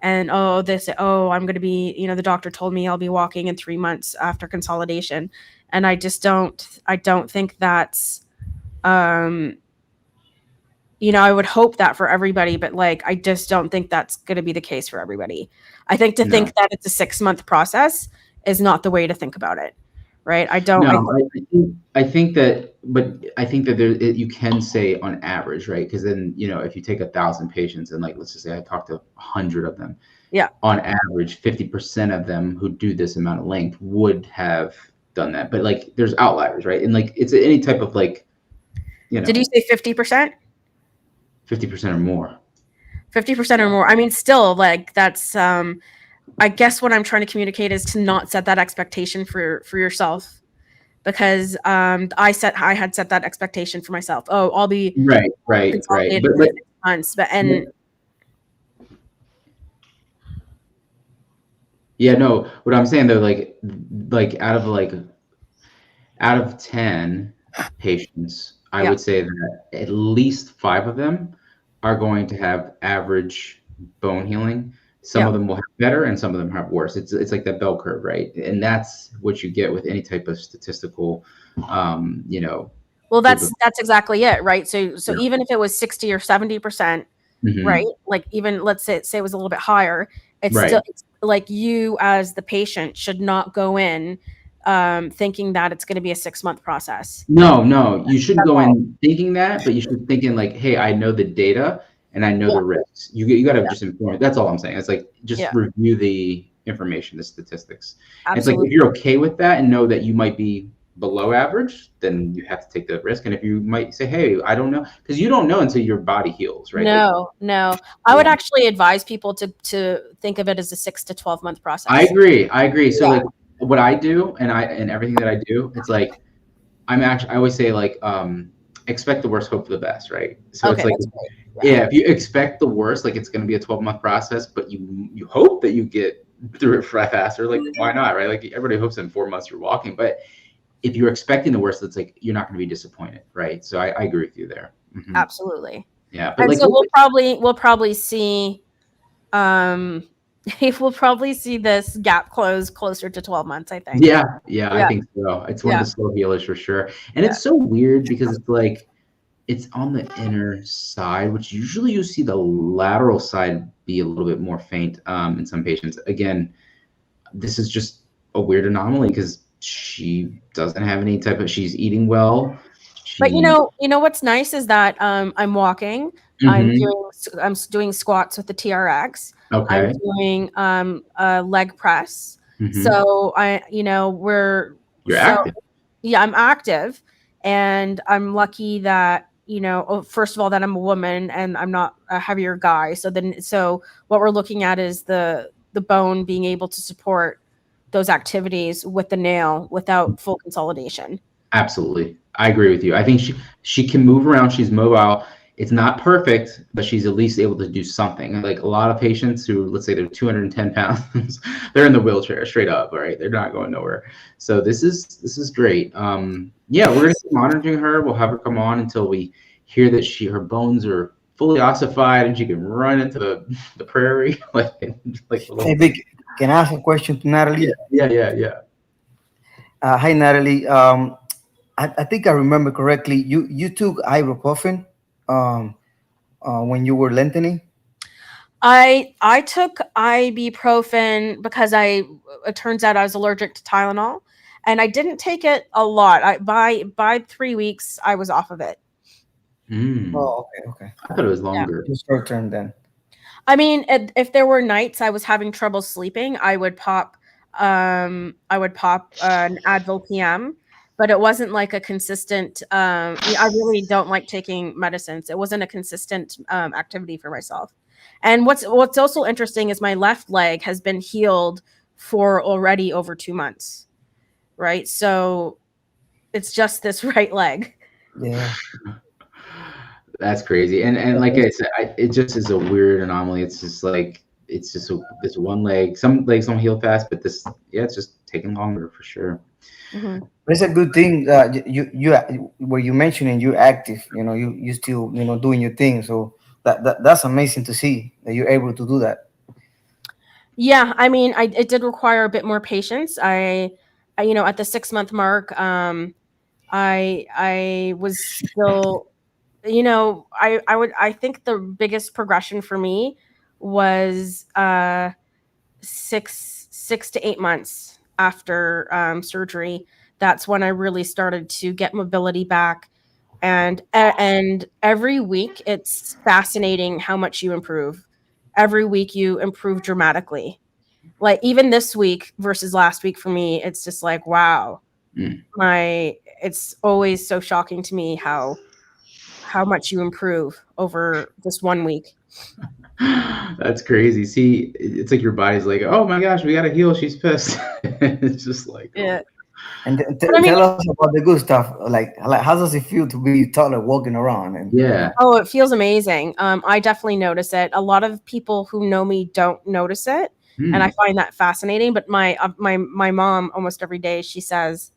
and they say, oh, I'm going to be, the doctor told me I'll be walking in 3 months after consolidation. And I don't think that's, I would hope that for everybody, but like, I just don't think that's going to be the case for everybody. I think think that it's a 6-month process is not the way to think about it. Right. I think that you can say on average, right? Because then, if you take 1,000 patients and, like, let's just say I talked to 100 of them. Yeah. On average, 50% of them who do this amount of length would have done that. But like, there's outliers, right? And like, it's any type of like, Did you say 50%? 50% or more. 50% or more. I mean, still, like, that's I guess what I'm trying to communicate is to not set that expectation for yourself, because I had set that expectation for myself. Oh, I'll be right. But 6 months, yeah, no. What I'm saying though, like out of 10 patients, I would say that at least 5 of them are going to have average bone healing. Some of them will have better, and some of them have worse. It's like that bell curve, right? And that's what you get with any type of statistical, Well, that's exactly it, right? So even if it was 60 or 70%, right? Like, even let's say it was a little bit higher, still, it's like, you as the patient should not go in thinking that it's going to be a 6-month process. No, you shouldn't go in thinking that, but you should think in like, hey, I know the data. And I know the risks. You got to just inform. That's all I'm saying. It's like, just review the information, the statistics. It's like, if you're okay with that and know that you might be below average, then you have to take the risk. And if you might say, hey, I don't know, because you don't know until your body heals, right? No. I would actually advise people to think of it as a 6 to 12 month process. I agree. So like, what I do and everything that I do, it's like, I always say, like, expect the worst, hope for the best, right? So it's like, if you expect the worst, like, it's going to be a 12-month process, but you hope that you get through it faster. Like, why not, right? Like, everybody hopes in 4 months you're walking, but if you're expecting the worst, it's like, you're not going to be disappointed, right? So I agree with you there. Absolutely. Yeah. But and like, so we'll probably see he will probably see this gap close closer to 12 months, I think. Yeah, I think so. It's one of the slow healers for sure. And it's so weird because it's like, it's on the inner side, which usually you see the lateral side be a little bit more faint in some patients. Again, this is just a weird anomaly because she doesn't have any type of, she's eating well. But you know what's nice is that I'm walking. I'm doing squats with the TRX. Okay. I'm doing a leg press. Mm-hmm. So you're active. Yeah, I'm active, and I'm lucky that first of all that I'm a woman and I'm not a heavier guy. So what we're looking at is the bone being able to support those activities with the nail without full consolidation. Absolutely. I agree with you. I think she can move around. She's mobile. It's not perfect, but she's at least able to do something. Like a lot of patients who, let's say they're 210 pounds, they're in the wheelchair straight up, right? They're not going nowhere. So this is great. Yeah, we're going to keep monitoring her. We'll have her come on until we hear that her bones are fully ossified and she can run into the prairie. Hey, Vic, can I ask a question to Natalie? Yeah. Hi, Natalie. I think I remember correctly. You took ibuprofen when you were lengthening. I took ibuprofen because it turns out I was allergic to Tylenol, and I didn't take it a lot. By 3 weeks I was off of it. Oh, okay. I thought it was longer. Just short term then. I mean, if there were nights I was having trouble sleeping, I would pop an Advil PM. But it wasn't like a consistent. I really don't like taking medicines. It wasn't a consistent activity for myself. And what's also interesting is my left leg has been healed for already over 2 months, right? So it's just this right leg. Yeah, that's crazy. And like I said, it just is a weird anomaly. It's just like this one leg. Some legs don't heal fast, but it's just taking longer for sure. Mm-hmm. It's a good thing. You where you mentioning you're active. You still doing your thing. So that's amazing to see that you're able to do that. Yeah, I mean, it did require a bit more patience. I at the 6-month mark, I was still, I think the biggest progression for me was 6 to 8 months after surgery. That's when I really started to get mobility back, and every week it's fascinating how much you improve. Every week you improve dramatically. Like even this week versus last week for me, it's just like, wow. It's always so shocking to me how much you improve over this 1 week. That's crazy. See, it's like your body's like, oh my gosh, we gotta heal. She's pissed. It's just like, yeah. And tell us about the good stuff. Like how does it feel to be taller, walking around? Oh, it feels amazing. I definitely notice it. A lot of people who know me don't notice it, and I find that fascinating. But my mom almost every day she says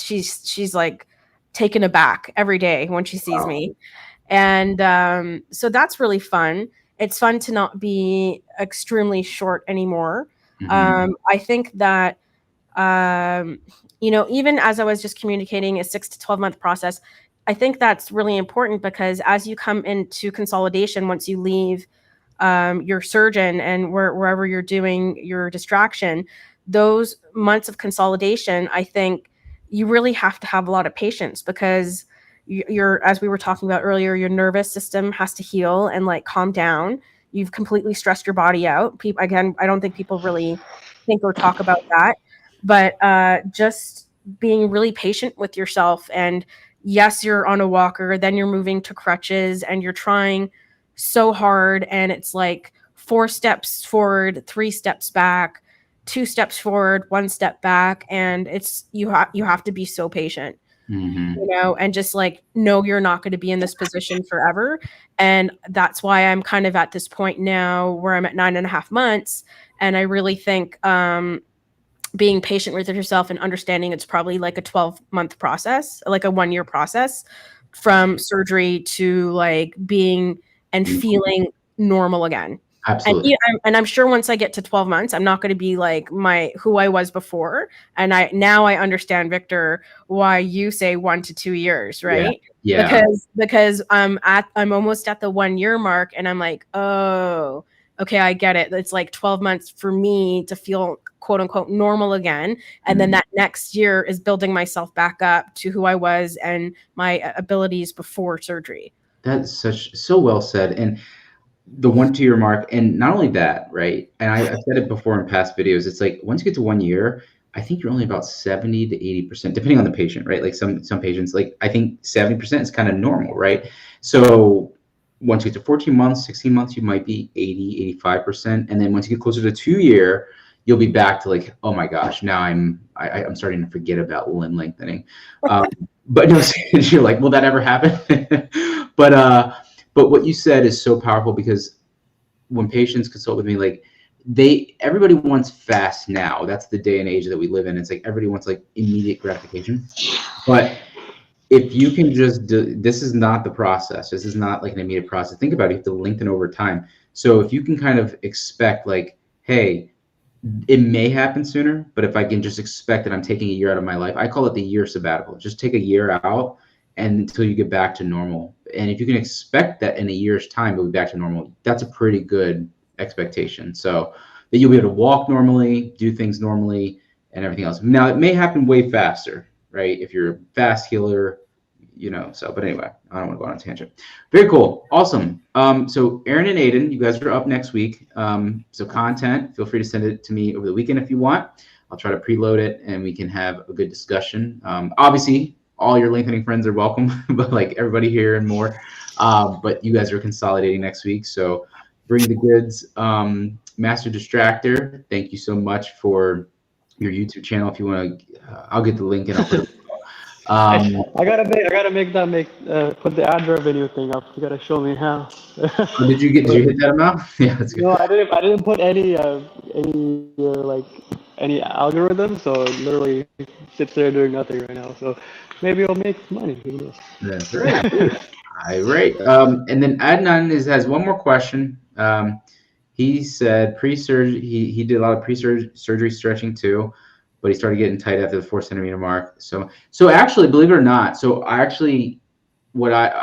she's like taken aback every day when she sees me, and so that's really fun. It's fun to not be extremely short anymore. I think that even as I was just communicating a 6 to 12 month process, I think that's really important because as you come into consolidation, once you leave your surgeon and wherever you're doing your distraction, those months of consolidation, I think you really have to have a lot of patience because you're, as we were talking about earlier, your nervous system has to heal and like calm down. You've completely stressed your body out. Again, I don't think people really think or talk about that, but just being really patient with yourself. And yes, you're on a walker, then you're moving to crutches and you're trying so hard. And it's like 4 steps forward, 3 steps back, 2 steps forward, 1 step back. And it's, you have to be so patient, and just like, no, you're not going to be in this position forever. And that's why I'm kind of at this point now where I'm at 9.5 months. And I really think, being patient with yourself and understanding it's probably like a 12-month process, like a 1-year process from surgery to like being and feeling normal again. Absolutely. And I'm sure once I get to 12 months, I'm not going to be like who I was before. And now I understand, Victor, why you say 1 to 2 years, right? Yeah. Because I'm almost at the 1 year mark, and I'm like, oh, okay, I get it. It's like 12 months for me to feel quote unquote normal again. And then that next year is building myself back up to who I was and my abilities before surgery. That's so well said. And the 1 to 2 year mark, and not only that, right? And I said it before in past videos. It's like once you get to 1 year, I think you're only about 70 to 80%, depending on the patient, right? Like some patients, like I think 70% is kind of normal, right? So once you get to 14 months, 16 months, you might be 80, 85%. And then once you get closer to 2 year, you'll be back to like, oh my gosh, now I'm starting to forget about limb lengthening. But no, you're like, will that ever happen? But what you said is so powerful, because when patients consult with me, like everybody wants fast now. That's the day and age that we live in. It's like everybody wants like immediate gratification. But if you can just this is not the process. This is not like an immediate process. Think about it. You have to lengthen over time. So if you can kind of expect like, hey, it may happen sooner, but if I can just expect that I'm taking a year out of my life, I call it the year sabbatical. Just take a year out and until you get back to normal. And if you can expect that in a year's time, you'll be back to normal, that's a pretty good expectation. So that you'll be able to walk normally, do things normally, and everything else. Now, it may happen way faster, right? If you're a fast healer, but anyway, I don't want to go on a tangent. Very cool. Awesome. So Aaron and Aiden, you guys are up next week. So content, feel free to send it to me over the weekend if you want. I'll try to preload it and we can have a good discussion. Obviously, all your lengthening friends are welcome, but like everybody here and more. But you guys are consolidating next week. So bring the goods. Master Distractor, thank you so much for your YouTube channel. If you want to, I'll get the link and I'll put it. I gotta put the ad revenue thing up. You gotta show me how. Did you hit that amount? Yeah, that's good. No, I didn't put any algorithm, so it literally sits there doing nothing right now. So maybe I'll make money. Who knows? That's right. All right. And then Adnan has one more question. He said pre-surgery, he did a lot of pre-surgery stretching too, but he started getting tight after the 4 centimeter mark. So actually, believe it or not, I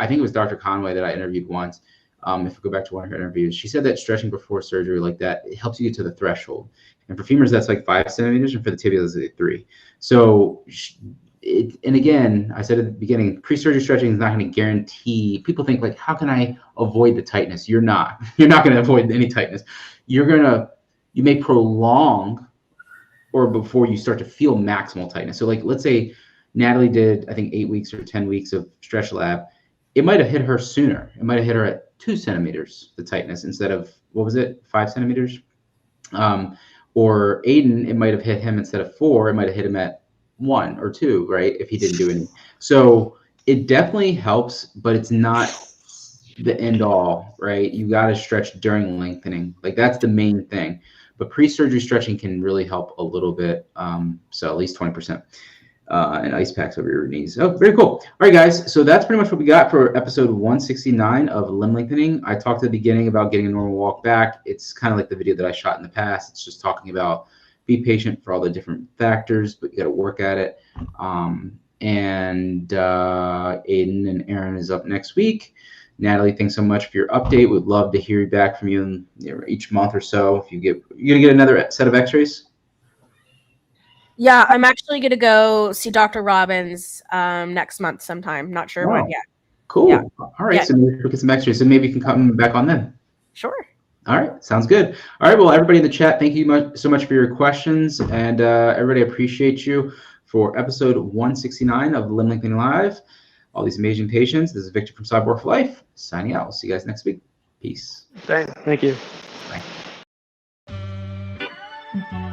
think it was Dr. Conway that I interviewed once. If we go back to one of her interviews, she said that stretching before surgery like that, it helps you get to the threshold. And for femurs, that's like 5 centimeters, and for the tibia, that's like 3. So, and again, I said at the beginning, pre-surgery stretching is not going to guarantee. People think like, how can I avoid the tightness? You're not going to avoid any tightness. You may prolong, or before you start to feel maximal tightness. So like, let's say Natalie did, I think 8 weeks or 10 weeks of stretch lab. It might have hit her sooner. It might have hit her at 2 centimeters, the tightness, instead of, 5 centimeters? Or Aiden, it might have hit him instead of 4, it might have hit him at 1 or 2, right? If he didn't do any. So it definitely helps, but it's not the end all, right? You got to stretch during lengthening. Like that's the main thing. But pre-surgery stretching can really help a little bit. So at least 20%. And ice packs over your knees. Oh, very cool. All right, guys. So that's pretty much what we got for episode 169 of Limb Lengthening. I talked at the beginning about getting a normal walk back. It's kind of like the video that I shot in the past. It's just talking about be patient for all the different factors, but you got to work at it. And Aiden and Aaron is up next week. Natalie, thanks so much for your update. We'd love to hear back from you each month or so. If you're gonna get another set of X-rays. Yeah, I'm actually gonna go see Dr. Robbins next month sometime. Not sure when yet. Cool. Yeah. All right. Yeah. So maybe we'll get some X-rays. So maybe you can come back on then. Sure. All right. Sounds good. All right. Well, everybody in the chat, thank you so much for your questions, and everybody appreciate you for episode 169 of Limb Lengthening Live. All these amazing patients. This is Victor from Cyborg for Life signing out. We'll see you guys next week. Peace. Thank you. Bye.